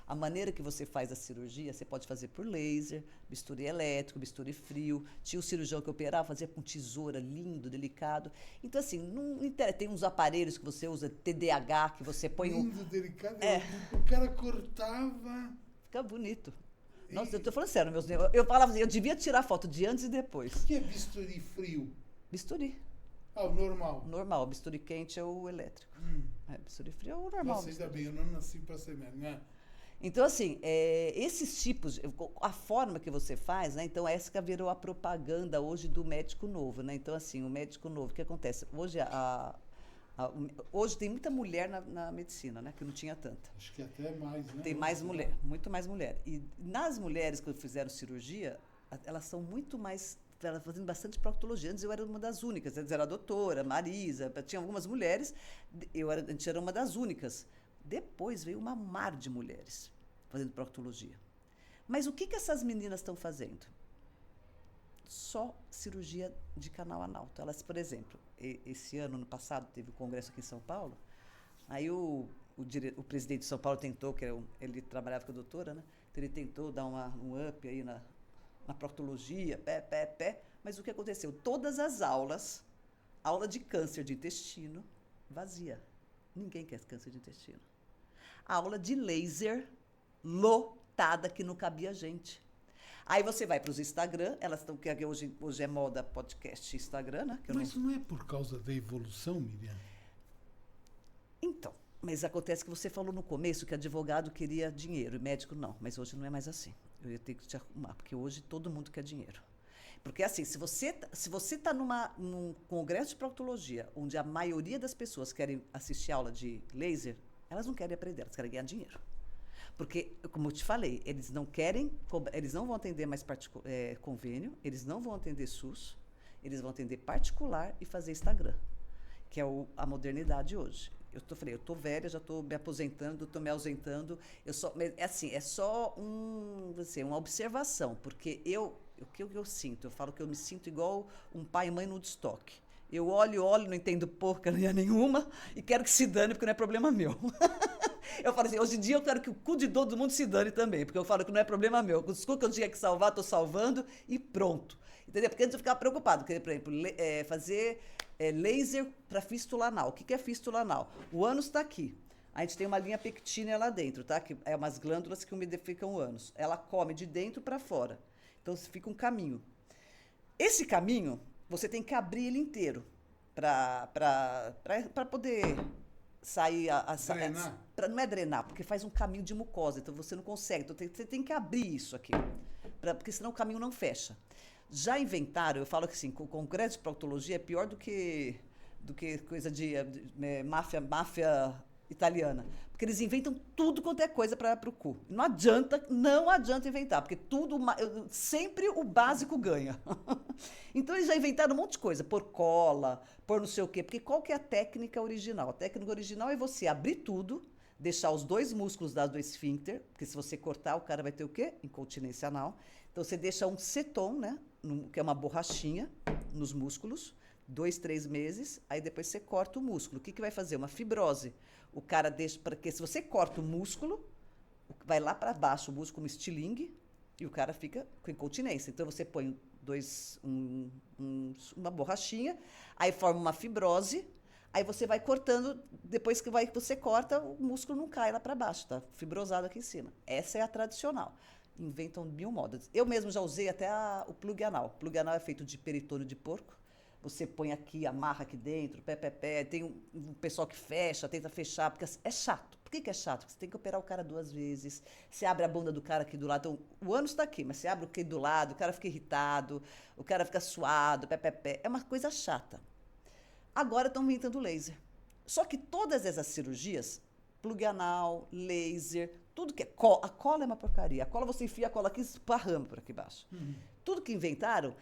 A maneira que você faz a cirurgia, você pode fazer por laser, bisturi elétrico, bisturi frio. Tinha o cirurgião que operava, fazia com tesoura, lindo, delicado. Então, assim, tem uns aparelhos que você usa, TDAH, que você põe... Lindo, delicado. O cara cortava... Fica bonito. Nossa, eu tô falando sério, eu falava assim, eu devia tirar foto de antes e depois. O que é bisturi frio? Bisturi. Ah, o normal? Normal, bisturi quente é o elétrico. Bisturi frio é o normal. Nossa, ainda bem, eu não nasci para ser mesmo, né? Então, assim, esses tipos, a forma que você faz, né? Então, essa que virou a propaganda hoje do médico novo, né? Então, assim, o médico novo, o que acontece? Hoje, hoje tem muita mulher na medicina, né? Que não tinha tanta. Acho que até mais, né? Tem mais mulher, muito mais mulher. E nas mulheres que fizeram cirurgia, elas são muito mais... Ela fazendo bastante proctologia. Antes eu era uma das únicas. Antes era a doutora, Marisa, tinha algumas mulheres, a gente era uma das únicas. Depois veio uma mar de mulheres fazendo proctologia. Mas o que essas meninas estão fazendo? Só cirurgia de canal anal. Então, elas, por exemplo, esse ano passado, teve um congresso aqui em São Paulo, aí o presidente de São Paulo tentou, ele trabalhava com a doutora, né? Então, ele tentou dar um up aí na proctologia, mas o que aconteceu? Todas as aulas, aula de câncer de intestino, vazia. Ninguém quer câncer de intestino. A aula de laser lotada, que não cabia gente. Aí você vai para os Instagram, elas estão, que hoje é moda podcast Instagram, né? Mas não é por causa da evolução, Miriam? Então, Mas acontece que você falou no começo que advogado queria dinheiro e médico não. Mas hoje não é mais assim. Eu ia ter que te arrumar, porque hoje todo mundo quer dinheiro. Porque, assim, se você está num congresso de proctologia, onde a maioria das pessoas querem assistir aula de laser, elas não querem aprender, elas querem ganhar dinheiro. Porque, como eu te falei, eles não vão atender mais convênio, eles não vão atender SUS, eles vão atender particular e fazer Instagram, que é a modernidade hoje. Eu tô velha, já estou me aposentando, estou me ausentando. É só uma observação, porque o que eu sinto? Eu falo que eu me sinto igual um pai e mãe no Woodstock. Eu olho, não entendo porcaria nenhuma e quero que se dane, porque não é problema meu. Eu falo assim, hoje em dia eu quero que o cu de todo mundo se dane também, porque eu falo que não é problema meu. Os cu que eu tinha que salvar, estou salvando e pronto. Entendeu? Porque antes eu ficava preocupado, porque, por exemplo, fazer laser para fístula anal. O que é fístula anal? O ânus está aqui. A gente tem uma linha pectínea lá dentro, tá? Que é umas glândulas que umidificam o ânus. Ela come de dentro para fora. Então, fica um caminho. Esse caminho, você tem que abrir ele inteiro para poder sair... Drenar? Não é drenar, porque faz um caminho de mucosa, então você não consegue. Então, você tem que abrir isso aqui, porque senão o caminho não fecha. Já inventaram, eu falo que assim, o congresso de proctologia é pior do que coisa de máfia italiana. Porque eles inventam tudo quanto é coisa para o cu. Não adianta inventar, porque sempre o básico ganha. Então eles já inventaram um monte de coisa, por cola, por não sei o quê, porque qual que é a técnica original? A técnica original é você abrir tudo, deixar os dois músculos do esfíncter, porque se você cortar, o cara vai ter o quê? Incontinência anal. Então você deixa um ceton, né? Que é uma borrachinha nos músculos, 2, 3 meses, aí depois você corta o músculo. O que vai fazer? Uma fibrose. O cara deixa, porque se você corta o músculo, vai lá para baixo o músculo, um estilingue, e o cara fica com incontinência. Então você põe uma borrachinha, aí forma uma fibrose, aí você vai cortando, depois que você corta, o músculo não cai lá para baixo, tá fibrosado aqui em cima. Essa é a tradicional. Inventam 1000 modas. Eu mesmo já usei até o plug anal. O plug anal é feito de peritônio de porco. Você põe aqui, amarra aqui dentro, pé. Tem um pessoal que fecha, tenta fechar, porque é chato. Por que é chato? Porque você tem que operar o cara 2 vezes. Você abre a bunda do cara aqui do lado. Então, o ânus está aqui, mas você abre o que do lado, o cara fica irritado, o cara fica suado, pé. É uma coisa chata. Agora estão inventando laser. Só que todas essas cirurgias, plug anal, laser, tudo que é a cola é uma porcaria. A cola, você enfia a cola aqui e esparrama por aqui embaixo. Tudo que inventaram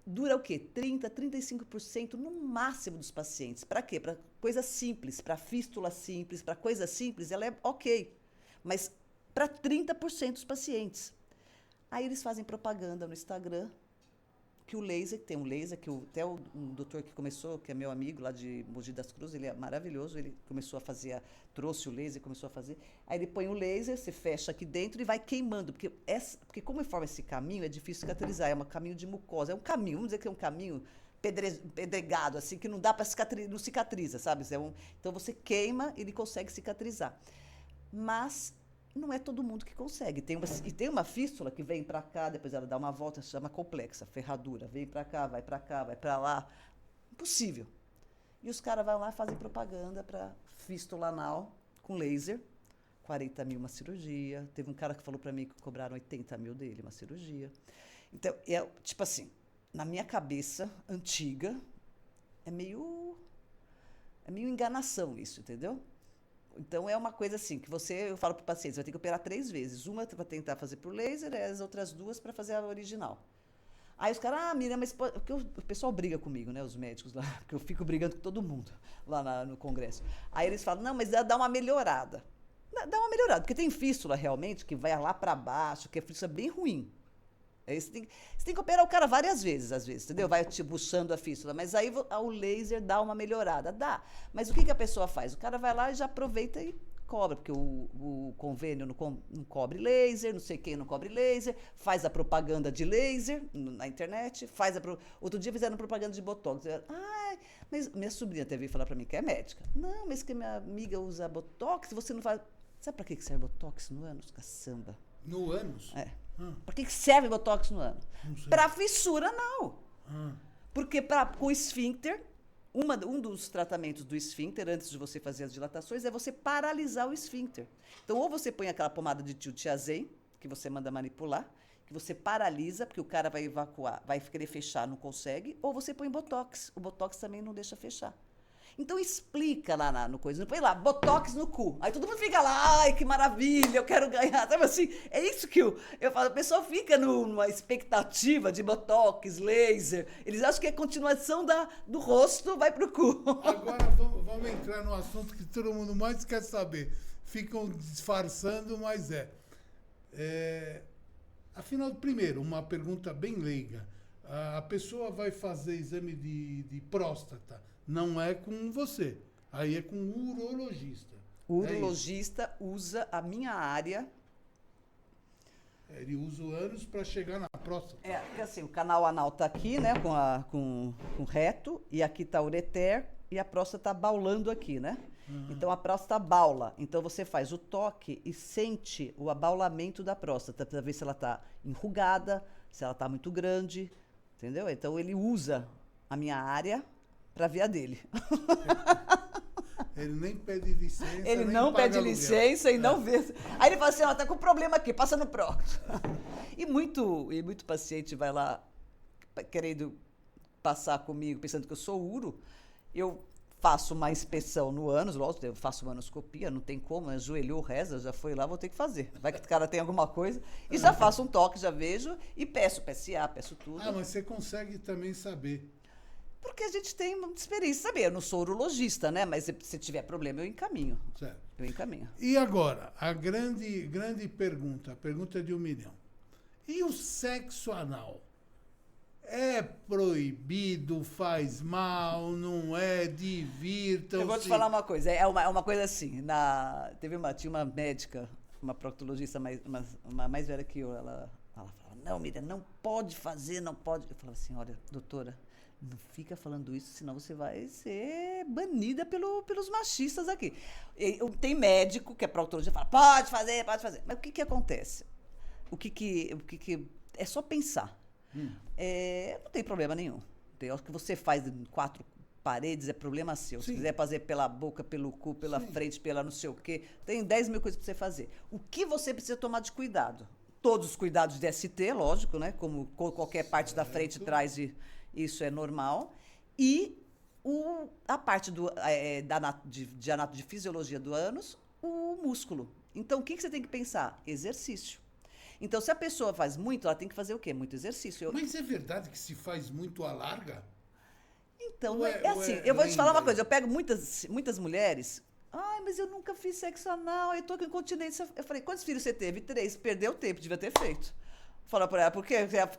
dura o quê? 30%, 35% no máximo dos pacientes. Para quê? Para coisa simples, para fístula simples, para coisa simples, ela é ok. Mas para 30% dos pacientes. Aí eles fazem propaganda no Instagram, que o laser, tem um laser, que até um doutor que começou, que é meu amigo lá de Mogi das Cruzes, ele é maravilhoso, ele começou a fazer, trouxe o laser, começou a fazer, aí ele põe o laser, você fecha aqui dentro e vai queimando, porque como forma esse caminho, é difícil cicatrizar, é um caminho de mucosa, é um caminho, vamos dizer que é um caminho pedregado, assim, que não dá para cicatrizar, não cicatriza, sabe? Então você queima e ele consegue cicatrizar. Mas não é todo mundo que consegue. E tem uma fístula que vem para cá, depois ela dá uma volta, se chama complexa, ferradura. Vem para cá, vai para lá. Impossível. E os caras vão lá e fazem propaganda para fístula anal com laser. 40 mil uma cirurgia. Teve um cara que falou para mim que cobraram 80 mil dele uma cirurgia. Então, tipo assim, na minha cabeça antiga, é meio enganação isso, entendeu? Então, é uma coisa assim, que eu falo para o paciente, você vai ter que operar 3 vezes. Uma para tentar fazer por laser, e as outras 2 para fazer a original. Aí os caras, Miriam, mas porque o pessoal briga comigo, né, os médicos lá, porque eu fico brigando com todo mundo lá no congresso. Aí eles falam, não, mas dá uma melhorada. Dá uma melhorada, porque tem fístula realmente, que vai lá para baixo, que é fístula bem ruim. Aí você tem que operar o cara várias vezes, às vezes, entendeu? Vai te buchando a fístula. Mas aí o laser dá uma melhorada. Dá. Mas o que a pessoa faz? O cara vai lá e já aproveita e cobra, porque o convênio não cobre laser, não sei quem não cobre laser, faz a propaganda de laser na internet, outro dia fizeram propaganda de botox. Mas minha sobrinha até veio falar para mim que é médica. Não, mas que minha amiga usa botox, você não faz... Sabe para que serve botox no ânus? Caçamba. No ânus? É. Para que serve botox no ânus? Para fissura, não. Porque com o esfíncter, Um dos tratamentos do esfíncter, antes de você fazer as dilatações, é você paralisar o esfíncter. Então, ou você põe aquela pomada de Tiutiazem, que você manda manipular, que você paralisa, porque o cara vai evacuar, vai querer fechar, não consegue, ou você põe botox. O botox também não deixa fechar. Então explica lá no coisa, não põe lá, botox no cu. Aí todo mundo fica lá, ai, que maravilha, eu quero ganhar. Sabe assim, é isso que eu falo, o pessoal fica numa expectativa de botox, laser. Eles acham que a continuação do rosto vai pro cu. Agora vamos entrar no assunto que todo mundo mais quer saber. Ficam disfarçando, mas afinal, primeiro, uma pergunta bem leiga. A pessoa vai fazer exame de próstata. Não é com você. Aí é com o urologista. O urologista usa a minha área. Ele usa o ânus para chegar na próstata. Porque assim, o canal anal está aqui, né? Com o reto, e aqui está o ureter, e a próstata está baulando aqui, né? Então a próstata baula. Então você faz o toque e sente o abaulamento da próstata para ver se ela está enrugada, se ela está muito grande, entendeu? Então ele usa a minha área para ver a dele. Ele nem pede licença. Ele não pede licença e não vê. Aí ele fala assim, tá com problema aqui, passa no próximo. E muito paciente vai lá querendo passar comigo, pensando que eu sou uro. Eu faço uma inspeção no ânus, lógico, eu faço uma anoscopia, não tem como, ajoelhou, reza, já foi lá, vou ter que fazer. Vai que o cara tem alguma coisa. E já faço um toque, já vejo, e peço PSA, peço tudo. Mas você consegue também saber. Porque a gente tem muita experiência, sabe? Eu não sou urologista, né? Mas se tiver problema, eu encaminho. Certo. Eu encaminho. E agora, a grande pergunta, a pergunta de 1 milhão. E o sexo anal? É proibido, faz mal, não é? Divirtam-se. Eu vou te falar uma coisa, é uma coisa assim, tinha uma médica, uma proctologista mais velha que eu, ela falava, não, Miriam, não pode fazer, não pode. Eu falava assim, olha, doutora, não fica falando isso, senão você vai ser banida pelos machistas aqui. Tem médico que é proctologista, fala, pode fazer. Mas o que acontece? É só pensar. Não tem problema nenhum. O que você faz em 4 paredes é problema seu. Se quiser fazer pela boca, pelo cu, pela frente, pela não sei o quê, tem 10 mil coisas para você fazer. O que você precisa tomar de cuidado? Todos os cuidados de ST, lógico, né? Como qualquer parte da frente traz, isso é normal. E a parte de fisiologia do ânus, o músculo. Então, o que você tem que pensar? Exercício. Então, se a pessoa faz muito, ela tem que fazer o quê? Muito exercício. Mas é verdade que se faz muito a larga? Então, eu vou te falar uma coisa. Eu pego muitas mulheres. Ai, mas eu nunca fiz sexo anal, eu tô com incontinência. Eu falei, quantos filhos você teve? 3. Perdeu o tempo, devia ter feito. Fala pra ela, porque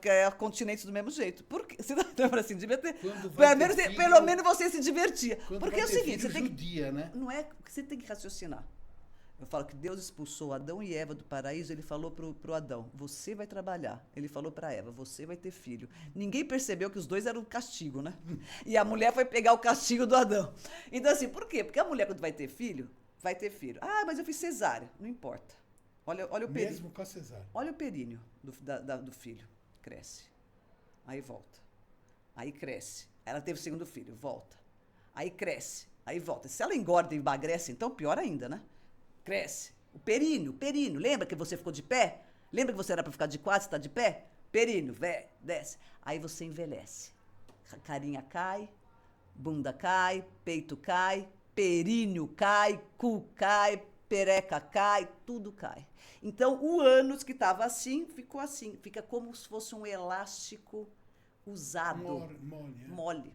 é continente do mesmo jeito. Por quê? Você lembra assim, devia ter. Pelo menos você se divertia. Porque é o seguinte, você tem que. Judia, né? Não é. Você tem que raciocinar. Eu falo que Deus expulsou Adão e Eva do paraíso, ele falou pro Adão, você vai trabalhar. Ele falou para Eva, você vai ter filho. Ninguém percebeu que os dois eram castigo, né? E a mulher foi pegar o castigo do Adão. Então, assim, por quê? Porque a mulher, quando vai ter filho. Ah, mas eu fiz cesárea. Não importa. Olha o períneo. Mesmo com a cesárea. Olha o períneo do filho. Cresce. Aí volta. Aí cresce. Ela teve o segundo filho. Volta. Aí cresce. Aí volta. Se ela engorda e emagrece, então pior ainda, né? Cresce. O períneo. Lembra que você ficou de pé? Lembra que você era para ficar de quatro, você está de pé? Períneo, desce. Aí você envelhece. Carinha cai, bunda cai, peito cai, períneo cai, cu cai, pereca cai, tudo cai. Então, o ânus que estava assim, ficou assim. Fica como se fosse um elástico usado. Mole.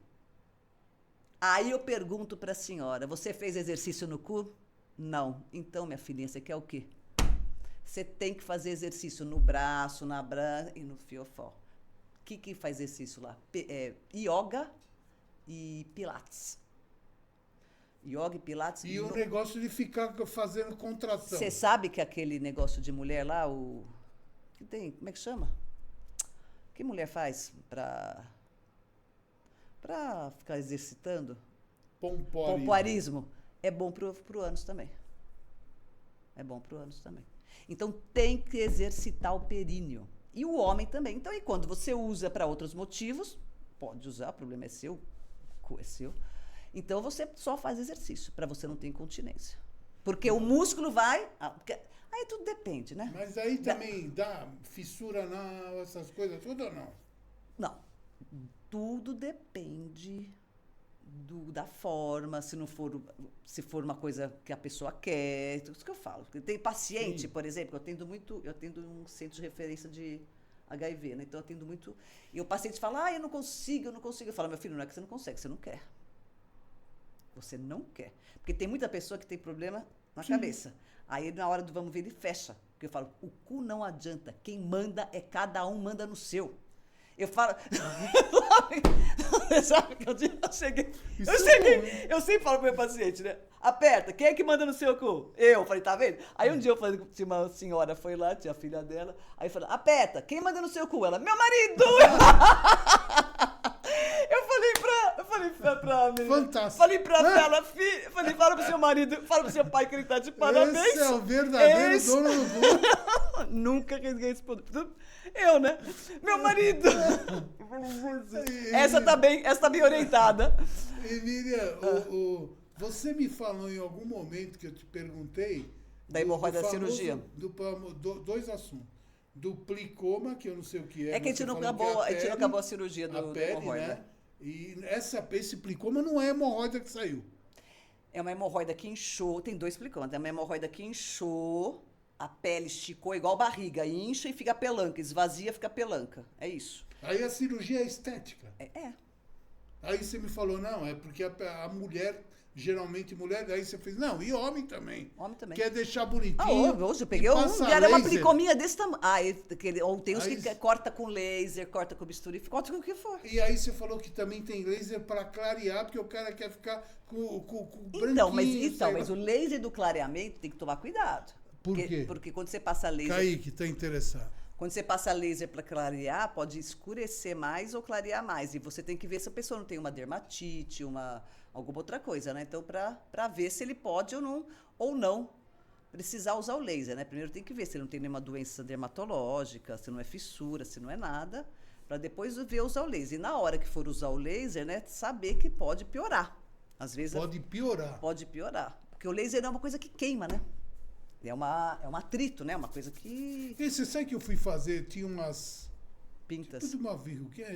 Aí eu pergunto para a senhora, você fez exercício no cu? Não. Então, minha filhinha, você quer o quê? Você tem que fazer exercício no braço, na branca e no fiofó. O que faz exercício lá? Yoga e pilates. Yoga e pilates. E o negócio de ficar fazendo contração. Você sabe que aquele negócio de mulher lá, que tem, como é que chama? Que mulher faz pra ficar exercitando? Pompoarismo. É bom pro ânus também. Então, tem que exercitar o períneo. E o homem também. Então, e quando você usa para outros motivos, pode usar, o problema é seu, o cu é seu. Então, você só faz exercício, para você não ter incontinência. Porque o músculo vai... Aí tudo depende, né? Mas aí também dá fissura anal, essas coisas tudo ou não? Não. Tudo depende da forma, se for uma coisa que a pessoa quer, isso que eu falo. Tem paciente, Sim. por exemplo, eu atendo um centro de referência de HIV, né? Então eu atendo muito. E o paciente fala, eu não consigo. Eu falo, meu filho, não é que você não consegue, você não quer. Você não quer. Porque tem muita pessoa que tem problema na cabeça. Aí, na hora do vamos ver, ele fecha. Porque eu falo, o cu não adianta. Quem manda é cada um manda no seu. Eu falo... Sabe que eu cheguei... Eu sempre falo pro meu paciente, né? Aperta, quem é que manda no seu cu? Eu. Falei, tá vendo? Aí um dia eu falei, tinha uma senhora, foi lá, tinha a filha dela. Aí eu falei, aperta, quem manda no seu cu? Ela, meu marido! Eu falei pra menina. Fantástico. Falei pra ela, filha. Falei, fala pro seu marido, fala pro seu pai que ele tá de parabéns. Esse é o verdadeiro dono do cu. Nunca respondeu. Eu, né? Meu marido. Essa tá bem orientada. Emília, você me falou em algum momento que eu te perguntei... Da hemorroida da cirurgia. Dois assuntos. Do plicoma, que eu não sei o que é. É que a gente não acabou a cirurgia do hemorroida. Né? E esse plicoma não é hemorroida que saiu. É uma hemorroida que inchou. Tem 2 plicomas. É uma hemorroida que inchou, a pele esticou igual barriga. Incha e fica pelanca. Esvazia, fica pelanca. É isso. Aí a cirurgia é estética. É. Aí você me falou, não, é porque a mulher, geralmente mulher, aí você fez, não, e homem também. Homem também. Quer deixar bonitinho. Hoje eu peguei um que era uma plicominha desse tamanho. Ou tem uns aí, que corta com laser, corta com bisturi, corta com o que for. E aí você falou que também tem laser para clarear, porque o cara quer ficar com branquinho. Mas o laser do clareamento tem que tomar cuidado. Por quê? Porque quando você passa laser... Kaique, tá interessado. Quando você passa laser para clarear, pode escurecer mais ou clarear mais. E você tem que ver se a pessoa não tem uma dermatite, alguma outra coisa, né? Então, para ver se ele pode ou não precisar usar o laser, né? Primeiro tem que ver se ele não tem nenhuma doença dermatológica, se não é fissura, se não é nada, para depois ver usar o laser. E na hora que for usar o laser, né? Saber que pode piorar. Às vezes... Pode piorar. Pode piorar. Porque o laser é uma coisa que queima, né? É um atrito, né? Uma coisa que... E você sabe que eu fui fazer, tinha umas... Pintas. Tipo de uma verruga,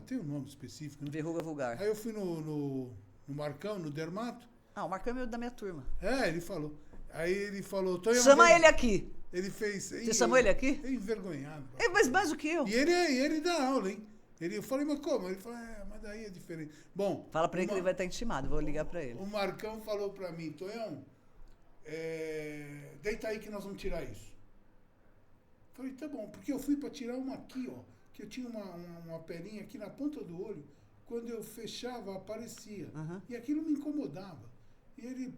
tem um nome específico, né? Verruga vulgar. Aí eu fui no Marcão, no dermato. O Marcão é meu da minha turma. Ele falou. Aí ele falou... Chama ele aqui. Ele fez... Você chamou ele aqui? É envergonhado. Mas mais do que eu. E ele dá aula, hein? Eu falei, mas como? Ele falou, mas daí é diferente. Bom... Fala pra ele que ele vai estar intimado, vou ligar pra ele. O Marcão falou pra mim, Tonhão, deita aí que nós vamos tirar isso. Falei, tá bom, porque eu fui para tirar uma aqui, ó, que eu tinha uma pelinha aqui na ponta do olho, quando eu fechava, aparecia. Uhum. E aquilo me incomodava. E ele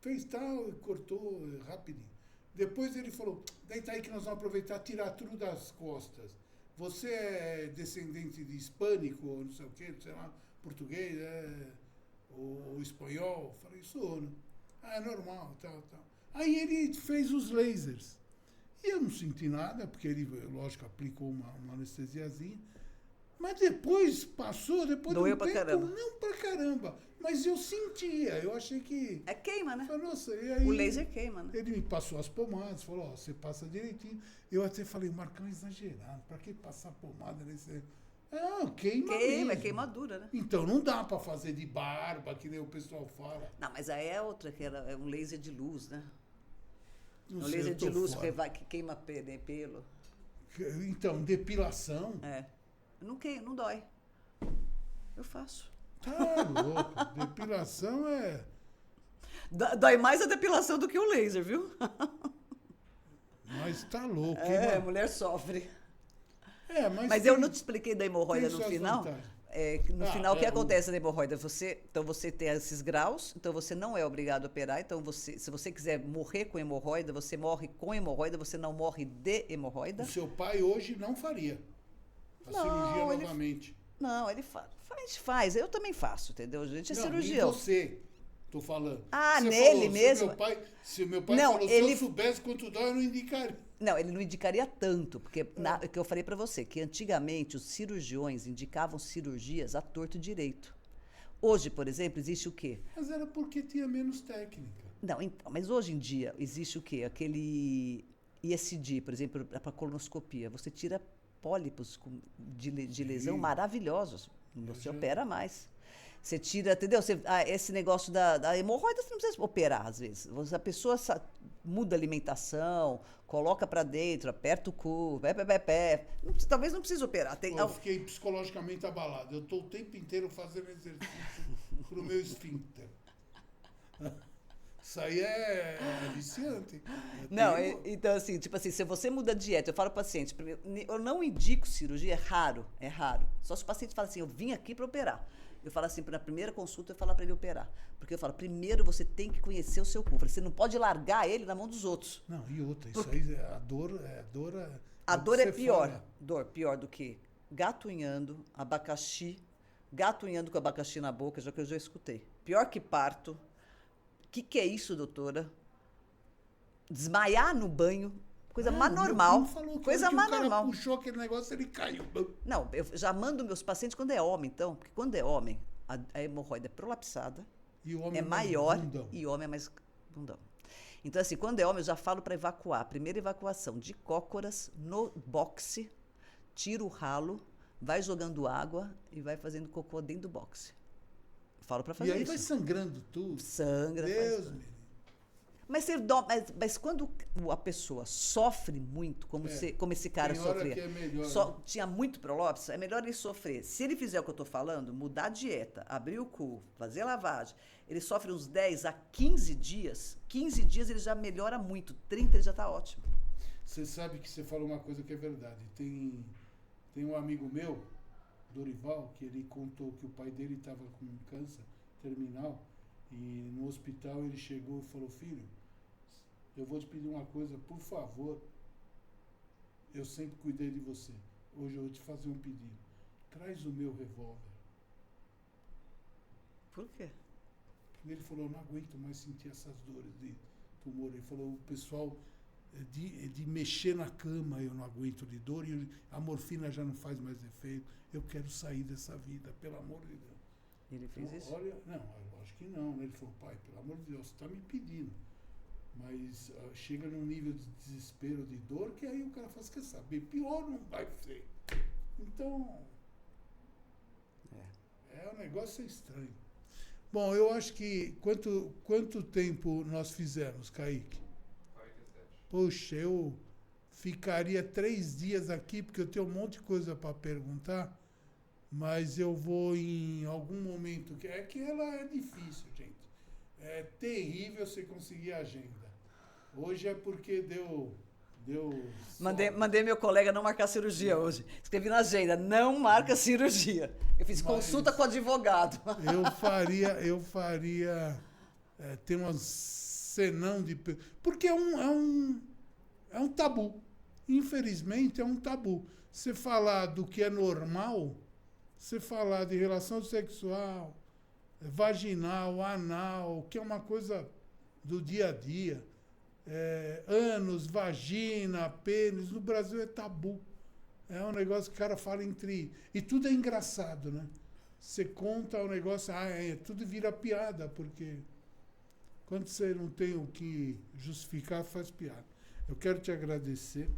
fez tal, cortou rapidinho. Depois ele falou, deita aí que nós vamos aproveitar e tirar tudo das costas. Você é descendente de hispânico, ou não sei o quê, sei lá, português, ou espanhol? Falei, sou, né? É normal, tal. Aí ele fez os lasers. E eu não senti nada, porque ele, lógico, aplicou uma anestesiazinha. Mas depois Doeu pra caramba. Não pra caramba. Mas eu sentia, eu achei que... Queima, né? Falei, nossa, e aí, o laser queima, né? Ele me passou as pomadas, falou, você passa direitinho. Eu até falei, Marcão é exagerado, pra que passar pomada nesse... Queima mesmo. É queimadura, né? Então não dá pra fazer de barba, que nem o pessoal fala. Não, mas aí é outra, que é um laser de luz, né? Não um sei, laser de luz que queima pelo. Então, depilação... Não dói. Eu faço. Tá louco. Depilação é... Dói mais a depilação do que o laser, viu? Mas tá louco. A mulher sofre. Mas eu não te expliquei da hemorroida no final. No final, o que o acontece na hemorroida? Então, você tem esses graus, então você não é obrigado a operar. Então, se você quiser morrer com hemorroida, você morre com hemorroida, você não morre de hemorroida. O seu pai hoje não faria a cirurgia novamente. Não, ele faz. A gente faz, eu também faço, entendeu? A gente é cirurgião. Não, você, tô falando. Você nele falou, mesmo? Se o meu pai falou, se eu soubesse quanto dói, eu não indicaria. Não, ele não indicaria tanto, porque o que eu falei pra você, que antigamente os cirurgiões indicavam cirurgias à torto e direito. Hoje, por exemplo, existe o quê? Mas era porque tinha menos técnica. Não, então, mas hoje em dia existe o quê? Aquele ISD, por exemplo, para colonoscopia. Você tira pólipos de lesão Sim. maravilhosos. Não Eu se já- opera mais. Você tira, entendeu? Esse negócio da hemorroida, você não precisa operar, às vezes. A pessoa muda a alimentação, coloca para dentro, aperta o cu, pé. Talvez não precise operar. Pô, eu fiquei psicologicamente abalado. Eu estou o tempo inteiro fazendo exercício pro meu esfíncter. Isso aí é viciante. Não, então assim, tipo assim, se você muda a dieta, eu falo ao paciente, primeiro, eu não indico cirurgia, é raro. Só se o paciente fala assim, eu vim aqui para operar. Eu falo assim, na primeira consulta eu falo para ele operar. Porque eu falo, primeiro você tem que conhecer o seu cu. Você não pode largar ele na mão dos outros. Não, e outra, isso aí, a dor A o que dor é você pior. fala. Dor pior do que gato unhando, abacaxi, gato unhando com abacaxi na boca, já que eu já escutei. Pior que parto. O que é isso, doutora? Desmaiar no banho, coisa mais Meu normal. primo falou que Coisa a hora mais que o cara normal. puxou aquele negócio, ele caiu. Não, eu já mando meus pacientes quando é homem, então, porque quando é homem, a hemorroida é prolapsada, E o homem é mais maior bundão. e homem é mais bundão. Então, assim, quando é homem, eu já falo para evacuar. Primeira evacuação de cócoras no boxe, tira o ralo, vai jogando água e vai fazendo cocô dentro do boxe. Falo para fazer E aí isso. vai sangrando tudo. Sangra. Deus me livre. Mas quando a pessoa sofre muito, como esse cara Tem hora sofria, que é melhor, né? tinha muito prolapso, é melhor ele sofrer. Se ele fizer o que eu estou falando, mudar a dieta, abrir o cu, fazer lavagem, ele sofre uns 10 a 15 dias. 15 dias ele já melhora muito, 30 ele já está ótimo. Você sabe que você falou uma coisa que é verdade. Tem um amigo meu, Dorival, que ele contou que o pai dele estava com câncer terminal e no hospital ele chegou e falou, filho, eu vou te pedir uma coisa, por favor, eu sempre cuidei de você. Hoje eu vou te fazer um pedido. Traz o meu revólver. Por quê? Ele falou, eu não aguento mais sentir essas dores de tumor. Ele falou, o pessoal de mexer na cama eu não aguento de dor e a morfina já não faz mais efeito. Eu quero sair dessa vida, pelo amor de Deus. Ele fez Então, isso? olha, não, eu acho que não, né? Ele falou, pai, pelo amor de Deus, você está me pedindo. Mas chega num nível de desespero, de dor, que aí o cara faz, quer saber, pior não vai ser. Então, o negócio é estranho. Bom, eu acho que quanto tempo nós fizemos, Kaique? 47. Poxa, eu ficaria 3 dias aqui, porque eu tenho um monte de coisa para perguntar, mas eu vou em algum momento. É que ela é difícil, gente. É terrível você conseguir agenda. Hoje é porque deu Mandei meu colega não marcar cirurgia hoje. Escrevi na agenda, não marca cirurgia. Eu fiz consulta com o advogado. Eu faria tem um senão de... Porque é um tabu. Infelizmente, é um tabu. Você falar do que é normal, você falar de relação sexual, vaginal, anal, que é uma coisa do dia a dia, ânus, vagina, pênis, no Brasil é tabu. É um negócio que o cara fala entre... E tudo é engraçado, né? Você conta o negócio, tudo vira piada, porque quando você não tem o que justificar, faz piada. Eu quero te agradecer.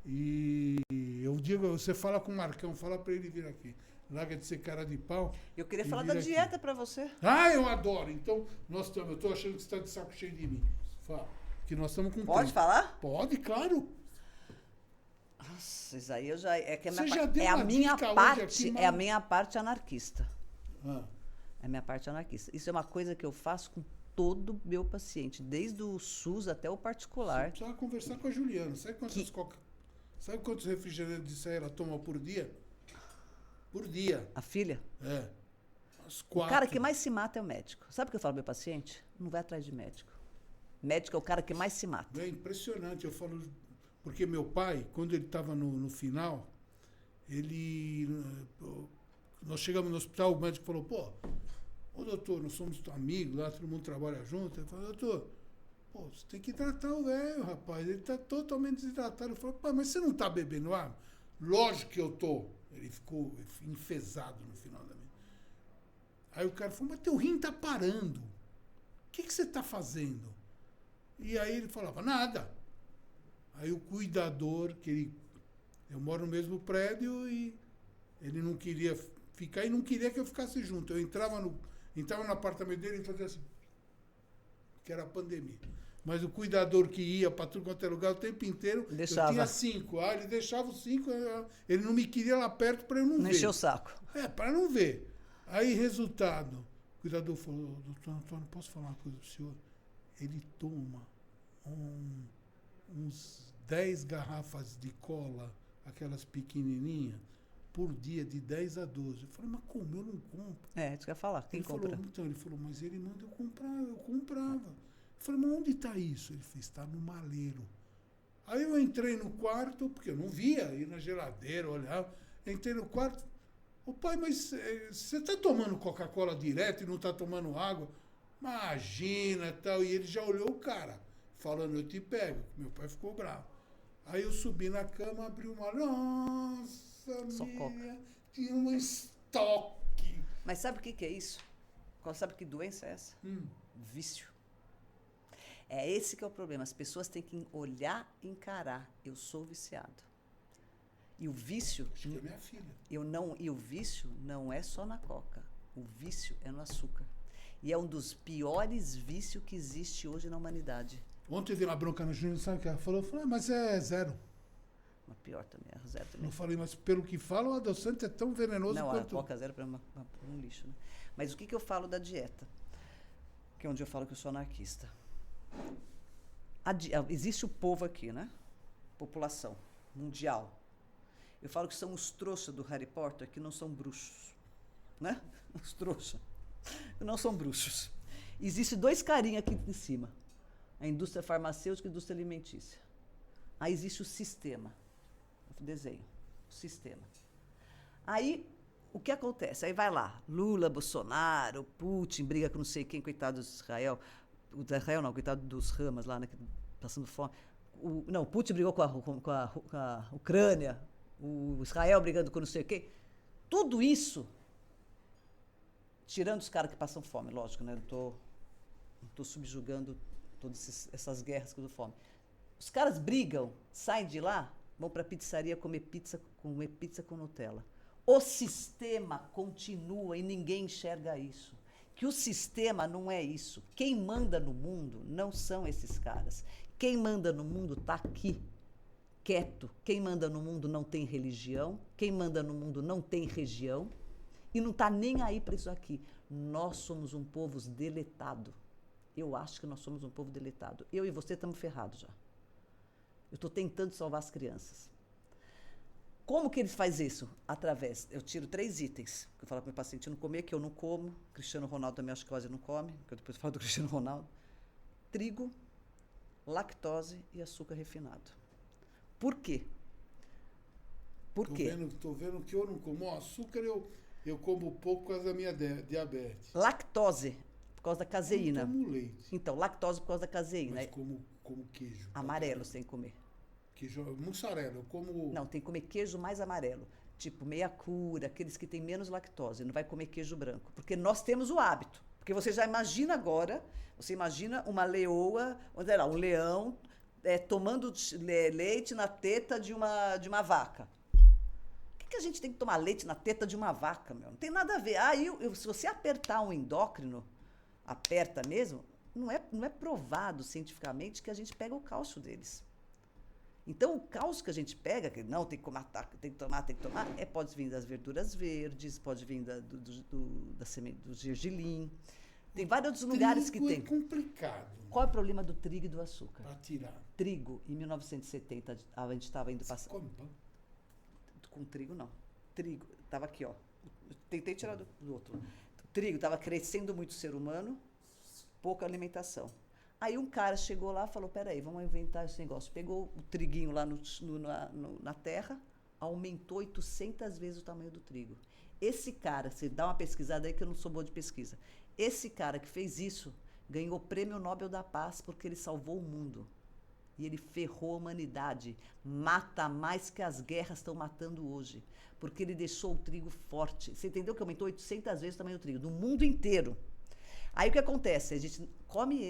E eu digo, você fala com o Marcão, fala para ele vir aqui. Larga de ser cara de pau. Eu queria e falar vir da aqui. dieta para você. Eu adoro. Então, eu estou achando que você está de saco cheio de mim. Fala. Que nós estamos com Pode tempo. falar? Pode, claro. Nossa, isso aí eu já... É, que Você já deu é a uma minha dica hoje parte, aqui, é a mas- minha parte anarquista. Ah, É a minha parte anarquista. Isso é uma coisa que eu faço com todo meu paciente, desde o SUS até o você particular. precisava conversar com a Juliana. Sabe quantos refrigerantes de ela toma por dia? Por dia. A filha? As O 4. cara que mais se mata é o médico. Sabe o que eu falo pro meu paciente? Não vai atrás de médico. Médico é o cara que mais se mata. É impressionante. Eu falo... Porque meu pai, quando ele estava no final, nós chegamos no hospital, o médico falou, ô doutor, nós somos amigos lá, todo mundo trabalha junto. Ele falou, doutor, você tem que tratar o velho, rapaz, ele está totalmente desidratado. Eu falei, mas você não está bebendo água? Lógico que eu estou. Ele ficou enfesado no final da minha. Aí o cara falou, mas teu rim tá parando. O que você tá fazendo? E aí ele falava, nada. Aí o cuidador, eu moro no mesmo prédio e ele não queria ficar e não queria que eu ficasse junto. Eu entrava no apartamento dele e fazia assim, que era a pandemia. Mas o cuidador que ia para tudo quanto é lugar o tempo inteiro, Deixava. eu tinha 5. Ele deixava os 5, ele não me queria lá perto para eu não ver. Não encheu o saco. Para não ver. Aí, resultado, o cuidador falou, doutor Antônio, posso falar uma coisa pro senhor? Ele toma uns 10 garrafas de cola, aquelas pequenininhas, por dia, de 10 a 12. Eu falei, mas como? Eu não compro. Isso que eu ia falar. Quem compra? Ele falou, mas ele manda eu comprar. Eu comprava. Eu falei, mas onde está isso? Ele falou, está no maleiro. Aí eu entrei no quarto, porque eu não via, ir na geladeira, olhava. Entrei no quarto. Ô pai, mas você está tomando Coca-Cola direto e não está tomando água? Imagina, tal. E ele já olhou o cara, falando, eu te pego. Meu pai ficou bravo. Aí eu subi na cama, abri uma... Nossa, Só minha, tinha um estoque. Mas sabe o que é isso? Sabe que doença é essa? Vício. É esse que é o problema. As pessoas têm que olhar e encarar. Eu sou viciado. E o vício... Acho que é minha filha. E o vício não é só na coca. O vício é no açúcar. E é um dos piores vícios que existe hoje na humanidade. Ontem eu dei uma bronca no Júnior, sabe o que ela falou? Eu falei, mas é 0. Mas pior também, é 0 também. Eu falei, mas pelo que falam, o adoçante é tão venenoso quanto... Não, a coca 0 é um lixo. Né? Mas o que eu falo da dieta? Que é onde eu falo que eu sou anarquista. Existe o povo aqui, né? População mundial. Eu falo que são os trouxas do Harry Potter que não são bruxos. Né? Os trouxas. Que não são bruxos. Existem 2 carinhas aqui em cima. A indústria farmacêutica e a indústria alimentícia. Aí existe o sistema. Eu desenho. O sistema. Aí, o que acontece? Aí vai lá. Lula, Bolsonaro, Putin, briga com não sei quem, coitado do Israel. O de Israel não, coitado dos Hamas lá, né, passando fome. O Putin brigou com a Ucrânia. O Israel brigando com não sei o quê. Tudo isso, tirando os caras que passam fome, lógico, né? Não estou subjugando todas essas guerras que eu dou fome. Os caras brigam, saem de lá, vão para a pizzaria comer pizza com Nutella. O sistema continua e ninguém enxerga isso. Que o sistema não é isso. Quem manda no mundo não são esses caras. Quem manda no mundo está aqui, quieto. Quem manda no mundo não tem religião. Quem manda no mundo não tem região. E não está nem aí para isso aqui. Nós somos um povo deletado. Eu acho que nós somos um povo deletado. Eu e você estamos ferrados já. Eu estou tentando salvar as crianças. Como que eles fazem isso? Através, eu tiro 3 itens. Eu falo para o meu paciente não comer, que eu não como. Cristiano Ronaldo também acho que quase não come, que eu depois falo do Cristiano Ronaldo. Trigo, lactose e açúcar refinado. Por quê? Por quê? Tô vendo que eu não como. O açúcar eu como pouco por causa da minha diabetes. Lactose, por causa da caseína. Eu não tomo leite. Então, lactose por causa da caseína. Mas como queijo. Amarelo você tem que comer. Queijo, mussarela, eu como... Não, tem que comer queijo mais amarelo. Tipo, meia cura, aqueles que têm menos lactose. Não vai comer queijo branco. Porque nós temos o hábito. Porque você já imagina agora, você imagina uma leoa, onde é lá, um leão tomando leite na teta de uma vaca. Por que a gente tem que tomar leite na teta de uma vaca, meu? Não tem nada a ver. Se você apertar um endócrino, aperta mesmo, não é provado cientificamente que a gente pega o cálcio deles. Então, o cálcio que a gente pega, que não tem que tomar, pode vir das verduras verdes, pode vir da semente do gergelim. Tem vários lugares que tem. É complicado. Qual é o problema do trigo e do açúcar? Para tirar. Trigo, em 1970, a gente estava indo passar. Come pão? Com trigo, não. Trigo, estava aqui, ó. Eu tentei tirar do outro. O trigo estava crescendo muito o ser humano, pouca alimentação. Aí um cara chegou lá e falou, peraí, vamos inventar esse negócio. Pegou o triguinho lá na terra, aumentou 800 vezes o tamanho do trigo. Esse cara, você dá uma pesquisada aí que eu não sou boa de pesquisa. Esse cara que fez isso ganhou o Prêmio Nobel da Paz porque ele salvou o mundo. E ele ferrou a humanidade. Mata mais que as guerras estão matando hoje. Porque ele deixou o trigo forte. Você entendeu que aumentou 800 vezes o tamanho do trigo? No mundo inteiro. Aí o que acontece? A gente come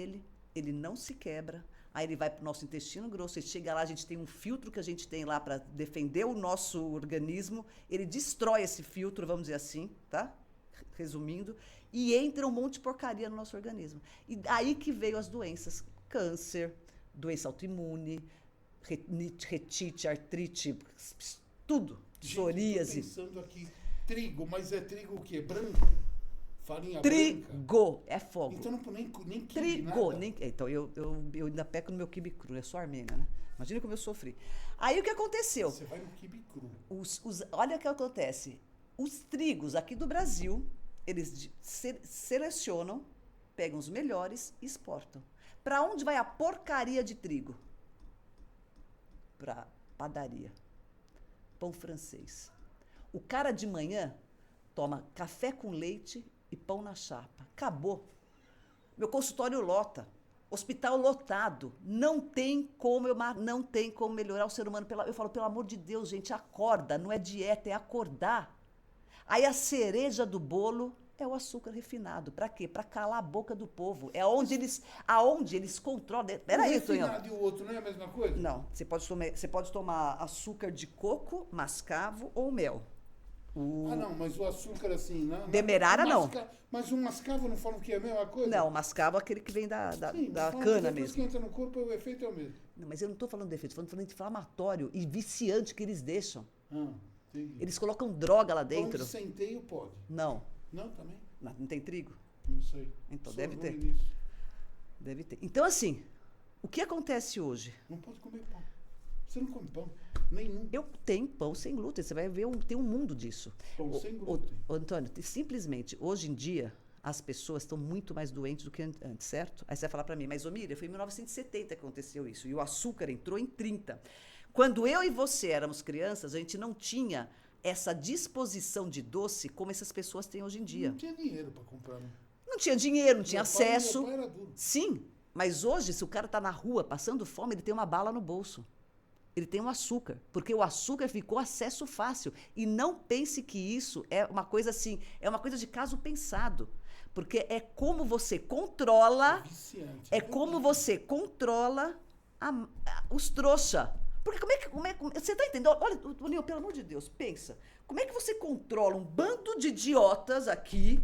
ele não se quebra. Aí ele vai para o nosso intestino grosso, ele chega lá, a gente tem um filtro que a gente tem lá para defender o nosso organismo, ele destrói esse filtro, vamos dizer assim, tá? Resumindo, e entra um monte de porcaria no nosso organismo. E aí que veio as doenças, câncer, doença autoimune, retite, artrite, tudo, psoríase. Estou pensando aqui, trigo, mas é trigo o quê? Branco? Farinha branca? Trigo, é fogo. Então não nem quibe, Trigo, nada? então eu ainda peco no meu quibe cru, eu sou armênia, né? Imagina como eu sofri. Aí o que aconteceu? Você vai no quibe cru. Olha o que acontece. Os trigos aqui do Brasil, eles selecionam, pegam os melhores e exportam. Para onde vai a porcaria de trigo? Para padaria. Pão francês. O cara de manhã toma café com leite e pão na chapa. Acabou. Meu consultório lota. Hospital lotado. Não tem como melhorar o ser humano. Eu falo, pelo amor de Deus, gente, acorda. Não é dieta, é acordar. Aí a cereja do bolo é o açúcar refinado. Para quê? Para calar a boca do povo. É aonde eles controlam. Peraí, Tonhão. O refinado e o outro não é a mesma coisa? Não, você pode tomar açúcar de coco, mascavo ou mel. Ah, não, mas o açúcar assim... Demerara, não. Mas o mascavo não falam que é a mesma coisa? Não, o mascavo é aquele que vem da Sim, cana depois mesmo. que entra no corpo, o efeito é o mesmo. Não, mas eu não estou falando de efeito, estou falando de inflamatório e viciante que eles deixam. Entendi. Eles colocam droga lá Pão dentro. de centeio pode. Não. Não, também? Não tem trigo? Não sei. Então, Sou deve ruim ter. nisso. Deve ter. Então, assim, o que acontece hoje? Não pode comer pão. Você não come pão? Nenhum. Eu tenho pão sem glúten, você vai ver, tem um mundo disso. Pão sem glúten. Antônio, simplesmente, hoje em dia, as pessoas estão muito mais doentes do que antes, certo? Aí você vai falar para mim, mas, Miriam, foi em 1970 que aconteceu isso, e o açúcar entrou em 30. Quando eu e você éramos crianças, a gente não tinha essa disposição de doce como essas pessoas têm hoje em dia. Não tinha dinheiro para comprar, né? Não tinha dinheiro, não tinha acesso. Meu pai era duro. Sim, mas hoje, se o cara está na rua passando fome, ele tem uma bala no bolso. Ele tem um açúcar, porque o açúcar ficou acesso fácil. E não pense que isso é uma coisa assim, é uma coisa de caso pensado. Porque é como você controla, É viciante. é como você controla os trouxa. Porque você está entendendo? Olha, Toninho, pelo amor de Deus, pensa. Como é que você controla um bando de idiotas aqui,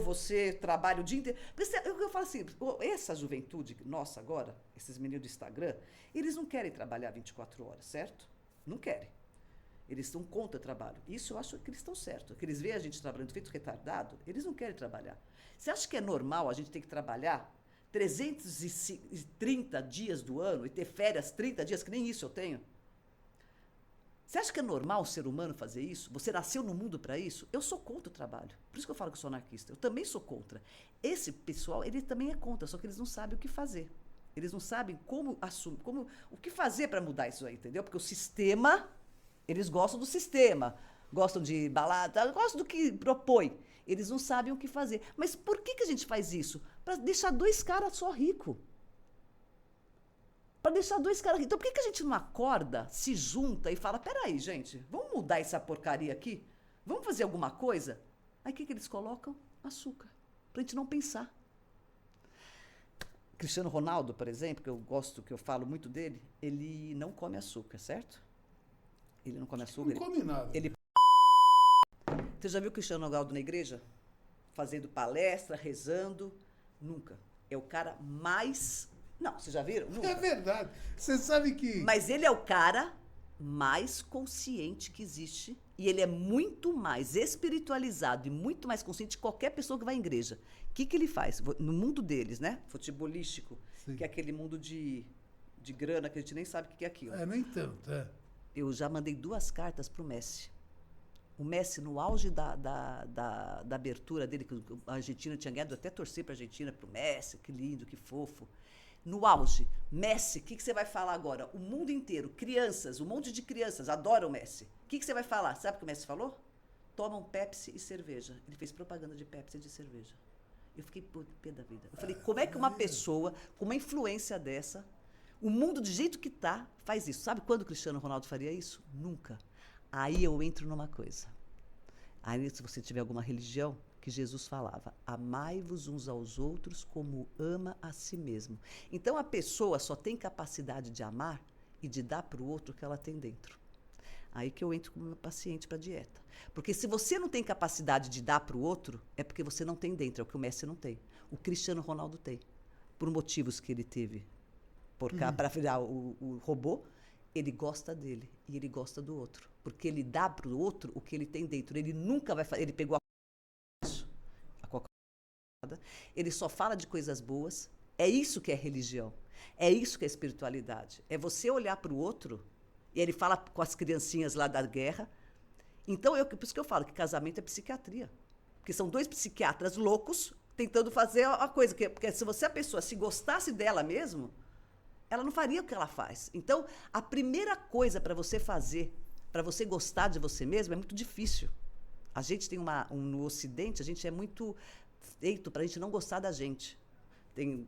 você, trabalho o dia inteiro. Eu falo assim, essa juventude nossa agora, esses meninos do Instagram, eles não querem trabalhar 24 horas, certo? Não querem. Eles estão contra trabalho. Isso eu acho que eles estão certos. Que eles veem a gente trabalhando feito retardado, eles não querem trabalhar. Você acha que é normal a gente ter que trabalhar 330 dias do ano e ter férias 30 dias, que nem isso eu tenho? Você acha que é normal o ser humano fazer isso? Você nasceu no mundo para isso? Eu sou contra o trabalho. Por isso que eu falo que eu sou anarquista. Eu também sou contra. Esse pessoal, ele também é contra, só que eles não sabem o que fazer. Eles não sabem o que fazer para mudar isso aí, entendeu? Porque o sistema, eles gostam do sistema, gostam de balada, gostam do que propõe. Eles não sabem o que fazer. Mas por que a gente faz isso? Para deixar dois caras só ricos. Para deixar dois caras ricos. Então por que a gente não acorda, se junta e fala, peraí, gente, vamos mudar essa porcaria aqui? Vamos fazer alguma coisa? Aí o que eles colocam? Açúcar. Pra gente não pensar. Cristiano Ronaldo, por exemplo, que eu falo muito dele, ele não come açúcar, certo? Ele não come açúcar. Não come nada. Você já viu o Cristiano Ronaldo na igreja? Fazendo palestra, rezando? Nunca. É o cara mais... Não, vocês já viram? Nunca. É verdade. Você sabe que... Mas ele é o cara mais consciente que existe. E ele é muito mais espiritualizado e muito mais consciente de qualquer pessoa que vai à igreja. O que ele faz? No mundo deles, né? Futebolístico, Sim. que é aquele mundo de grana que a gente nem sabe o que é aquilo. Nem tanto, Eu já mandei 2 cartas pro Messi. O Messi, no auge da abertura dele, que a Argentina tinha ganhado, até torcer para a Argentina, pro Messi, que lindo, que fofo. No auge, Messi, o que você vai falar agora? O mundo inteiro, crianças, um monte de crianças adoram o Messi. O que você vai falar? Sabe o que o Messi falou? Tomam Pepsi e cerveja. Ele fez propaganda de Pepsi e de cerveja. Eu fiquei pé da vida. Eu falei, como é que uma pessoa com uma influência dessa, O mundo, do jeito que tá, faz isso. Sabe quando o Cristiano Ronaldo faria isso? Nunca. Aí eu entro numa coisa. Aí, se você tiver alguma religião, que Jesus falava, amai-vos uns aos outros como ama a si mesmo. Então, a pessoa só tem capacidade de amar e de dar para o outro o que ela tem dentro. Aí que eu entro com o meu paciente para dieta. Porque se você não tem capacidade de dar para o outro, é porque você não tem dentro, é o que o Messi não tem. O Cristiano Ronaldo tem. Por motivos que ele teve para virar o robô, ele gosta dele e ele gosta do outro. Porque ele dá para o outro o que ele tem dentro. Ele nunca vai fazer. Ele pegou a Coca-Cola, ele só fala de coisas boas. É isso que é religião. É isso que é espiritualidade. É você olhar para o outro, e ele fala com as criancinhas lá da guerra. Então, por isso que eu falo que casamento é psiquiatria. Porque são dois psiquiatras loucos tentando fazer a coisa. Porque se você, a pessoa, se gostasse dela mesmo, ela não faria o que ela faz. Então, a primeira coisa para você fazer, para você gostar de você mesmo, é muito difícil. A gente tem no Ocidente, a gente é muito feito para a gente não gostar da gente. Tem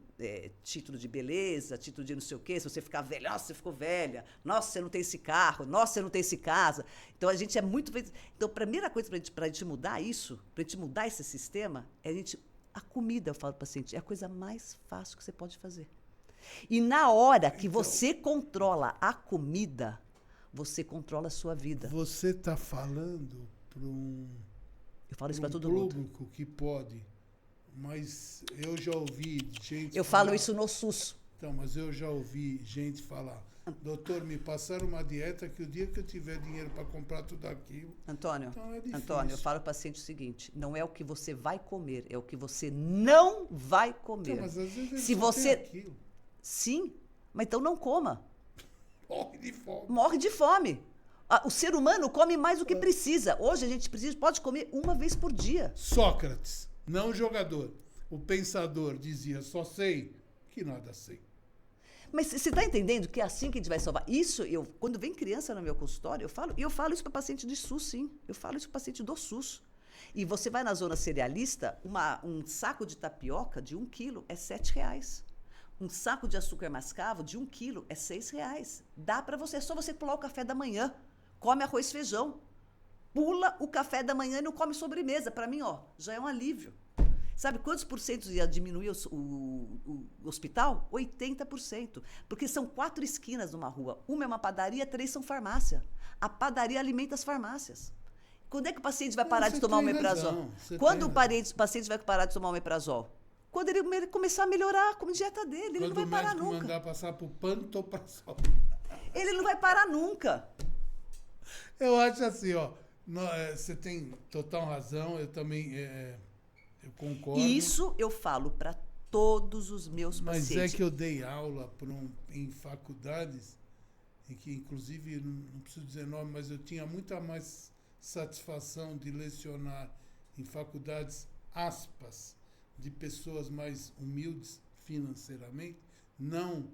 título de beleza, título de não sei o quê. Se você ficar velha, nossa, você ficou velha. Nossa, você não tem esse carro. Nossa, você não tem esse casa. Então, a gente é muito... Então, a primeira coisa para a gente mudar isso, para a gente mudar esse sistema, é a comida, eu falo para o paciente, é a coisa mais fácil que você pode fazer. E na hora que você controla a comida, você controla a sua vida. Você está falando para eu falo isso para todo mundo. Público que pode... Mas eu já ouvi gente Eu falo isso no SUS. Então, mas eu já ouvi gente falar, doutor, me passaram uma dieta que o dia que eu tiver dinheiro para comprar tudo aquilo... Antônio, então é difícil. Antônio, eu falo para o paciente o seguinte, não é o que você vai comer, é o que você não vai comer. Então, mas às vezes se você tem aquilo. Sim, mas então não coma. Morre de fome. Morre de fome. O ser humano come mais do que precisa. Hoje a gente pode comer uma vez por dia. Sócrates, não o jogador, o pensador, dizia, só sei que nada sei. Mas você está entendendo que é assim que a gente vai salvar? Isso, quando vem criança no meu consultório, eu falo isso para paciente de SUS, sim. Eu falo isso para paciente do SUS. E você vai na zona cerealista, um saco de tapioca de 1 quilo é R$7. Um saco de açúcar mascavo de 1 quilo é R$6. Dá para você, é só você pular o café da manhã. Come arroz e feijão. Pula o café da manhã e não come sobremesa. Para mim, já é um alívio. Sabe quantos por cento ia diminuir o hospital? 80%. Porque são 4 esquinas numa rua. Uma é uma padaria, 3 são farmácia. A padaria alimenta as farmácias. Quando é que o paciente vai parar de tomar o omeprazol? Quando o paciente vai parar de tomar o omeprazol? Quando ele começar a melhorar a dieta dele. Ele não vai parar nunca. Quando o médico mandar passar pro pantoprazol. Ele não vai parar nunca. Eu acho assim, você tem total razão, eu também eu concordo. E isso eu falo para todos os meus pacientes. Mas é que eu dei aula em faculdades, em que inclusive, não preciso dizer nome, mas eu tinha muita mais satisfação de lecionar em faculdades, aspas, de pessoas mais humildes financeiramente, não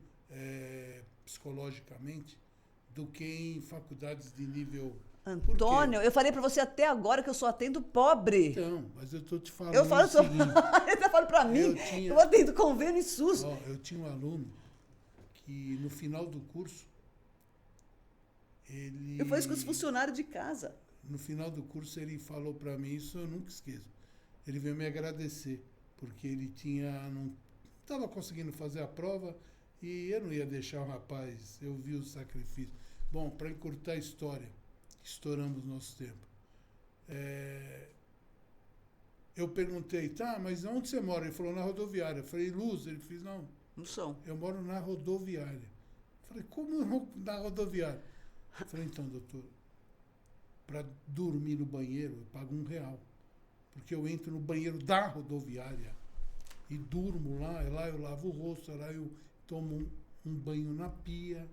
psicologicamente, do que em faculdades de nível... Antônio, eu falei para você até agora que eu só atendo pobre. Então, mas eu estou te falando eu falo o seguinte... Ele está falando para mim, eu atendo convênio e SUS. Eu tinha um aluno que, no final do curso, eu faço com os funcionários de casa. No final do curso, ele falou para mim, isso eu nunca esqueço. Ele veio me agradecer, porque ele não estava conseguindo fazer a prova e eu não ia deixar o rapaz, eu vi o sacrifício. Bom, para encurtar a história, estouramos nosso tempo. Eu perguntei, tá, mas onde você mora? Ele falou, na rodoviária. Eu falei, Luz? Ele fez, não. No chão. Eu moro na rodoviária. Eu falei, como na rodoviária? Eu falei, então, doutor, para dormir no banheiro, eu pago R$1. Porque eu entro no banheiro da rodoviária e durmo lá eu lavo o rosto, lá eu tomo um banho na pia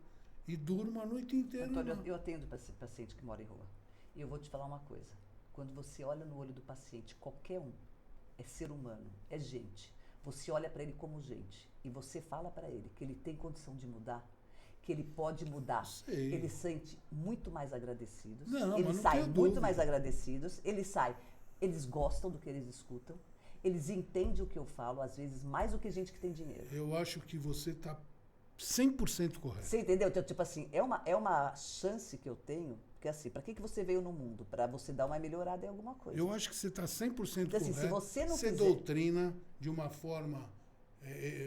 e durmo a noite inteira. Antônio, eu atendo paciente que mora em rua. E eu vou te falar uma coisa. Quando você olha no olho do paciente, qualquer um, é ser humano, é gente. Você olha para ele como gente e você fala para ele que ele tem condição de mudar, que ele pode mudar. Sei. Ele sente muito mais agradecidos. Não, eles não saem tenho muito dúvida. mais agradecidos. Eles gostam do que eles escutam. Eles entendem o que eu falo, às vezes mais do que gente que tem dinheiro. Eu acho que você está 100% correto. Você entendeu? Então, tipo assim, é uma chance que eu tenho, porque assim, para que você veio no mundo? Para você dar uma melhorada em alguma coisa. Eu acho que você está 100% Porque, assim, correto. se você não Você fizer... doutrina de uma forma...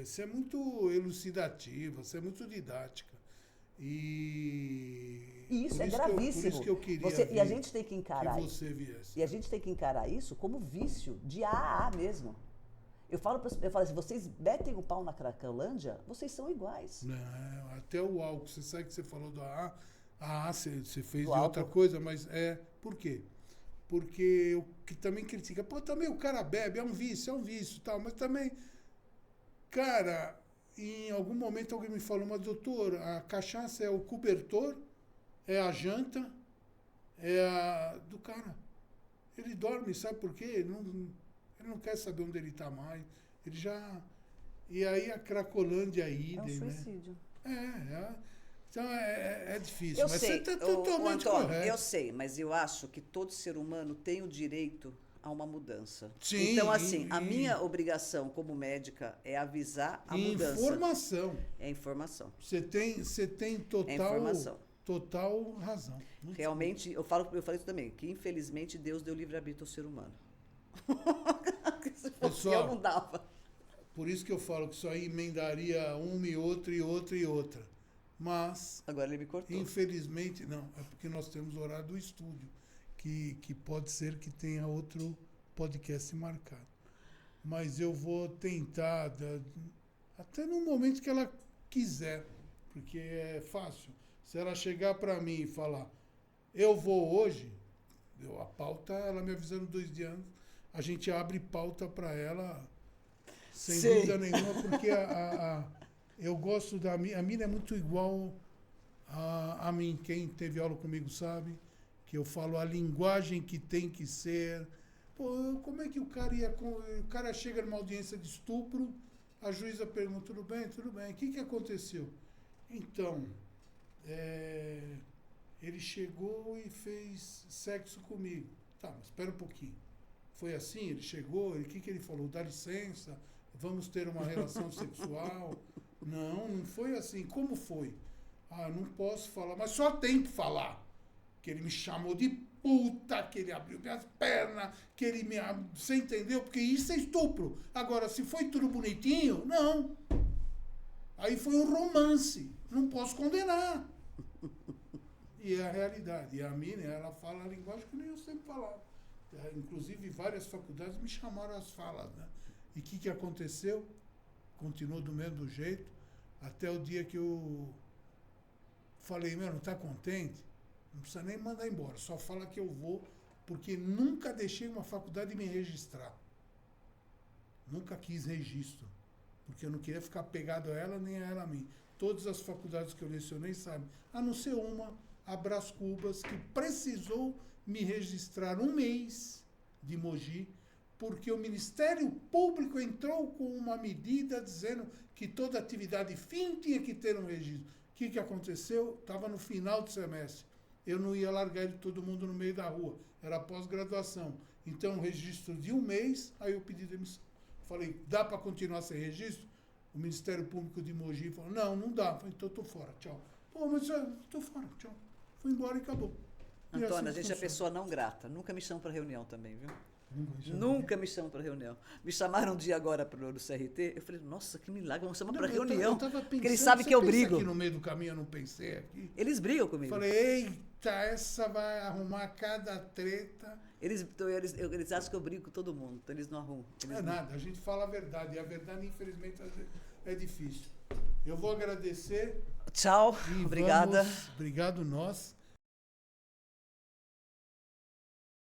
você é muito elucidativa, você é muito didática. E isso é por gravíssimo. isso que eu queria e a gente tem que encarar que você viesse. E a gente tem que encarar isso como vício de A a A mesmo. Eu falo assim, vocês metem o pau na Cracolândia, vocês são iguais. Não, até o álcool. Você sabe que você falou do AA você fez Do de outra álcool. coisa, mas por quê? Porque eu que também critica. Pô, também o cara bebe, é um vício e tal, mas também, cara, em algum momento alguém me falou, mas doutor, a cachaça é o cobertor, é a janta, é a do cara. Ele dorme, sabe por quê? Ele não quer saber onde ele está mais. Ele já... E aí a Cracolândia aí, É um né? suicídio. Então é difícil. Eu mas sei, você está totalmente Antônio, correto. eu sei, mas eu acho que todo ser humano tem o direito a uma mudança. Sim, então, assim, a minha obrigação como médica é avisar a mudança. Informação. É informação. Você tem informação. total razão. Muito Realmente, eu falei isso também, que infelizmente Deus deu livre-arbítrio ao ser humano. Se fosse Pessoal, eu, não dava. Por isso que eu falo que isso aí emendaria uma e outra e outra e outra. Mas, Agora ele me cortou. infelizmente, não. É porque nós temos o horário do estúdio, que pode ser que tenha outro podcast marcado. Mas eu vou tentar, até no momento que ela quiser, porque é fácil. Se ela chegar para mim e falar, eu vou hoje, a pauta, ela me avisando 2 dias antes, a gente abre pauta para ela sem dúvida nenhuma, porque eu gosto da Mina. A Mina é muito igual a mim. Quem teve aula comigo sabe que eu falo a linguagem que tem que ser. Pô, como é que o cara chega numa audiência de estupro, a juíza pergunta, tudo bem? Tudo bem. O que aconteceu? Então, ele chegou e fez sexo comigo. Tá, mas espera um pouquinho. Foi assim? Ele chegou, o que ele falou? Dá licença, vamos ter uma relação sexual? Não foi assim. Como foi? Não posso falar, mas só tem que falar. Que ele me chamou de puta, que ele abriu minhas pernas, que ele me... Você entendeu? Porque isso é estupro. Agora, se foi tudo bonitinho, não. Aí foi um romance. Não posso condenar. E é a realidade. E a Mina, ela fala a linguagem que nem eu sempre falava. Inclusive, várias faculdades me chamaram as falas, né? E o que aconteceu? Continuou do mesmo jeito, até o dia que eu falei, não está contente? Não precisa nem mandar embora, só fala que eu vou, porque nunca deixei uma faculdade me registrar. Nunca quis registro, porque eu não queria ficar pegado a ela, nem a ela a mim. Todas as faculdades que eu lecionei sabem, a não ser uma, a Brás Cubas, que precisou me registrar 1 mês de Mogi, porque o Ministério Público entrou com uma medida dizendo que toda atividade fim tinha que ter um registro. O que aconteceu? Estava no final do semestre. Eu não ia largar de todo mundo no meio da rua. Era pós-graduação. Então, um registro de 1 mês, aí eu pedi demissão. Falei, dá para continuar sem registro? O Ministério Público de Mogi falou, não dá. Falei, então eu tô fora, tchau. Pô, mas eu tô fora, tchau. Fui embora e acabou. Antônio, a gente é pessoa não grata. Nunca me chamam para reunião também, viu? Nunca me chamam para reunião. Me chamaram um dia agora para o CRT. Eu falei, nossa, que milagre, vamos chamar para reunião. Porque eles sabem que eu brigo. Aqui no meio do caminho eu não pensei aqui. Eles brigam comigo. Falei, eita, essa vai arrumar cada treta. Eles acham que eu brigo com todo mundo, então eles não arrumam. Nada, a gente fala a verdade. E a verdade, infelizmente, é difícil. Eu vou agradecer. Tchau, obrigada. Obrigado nós.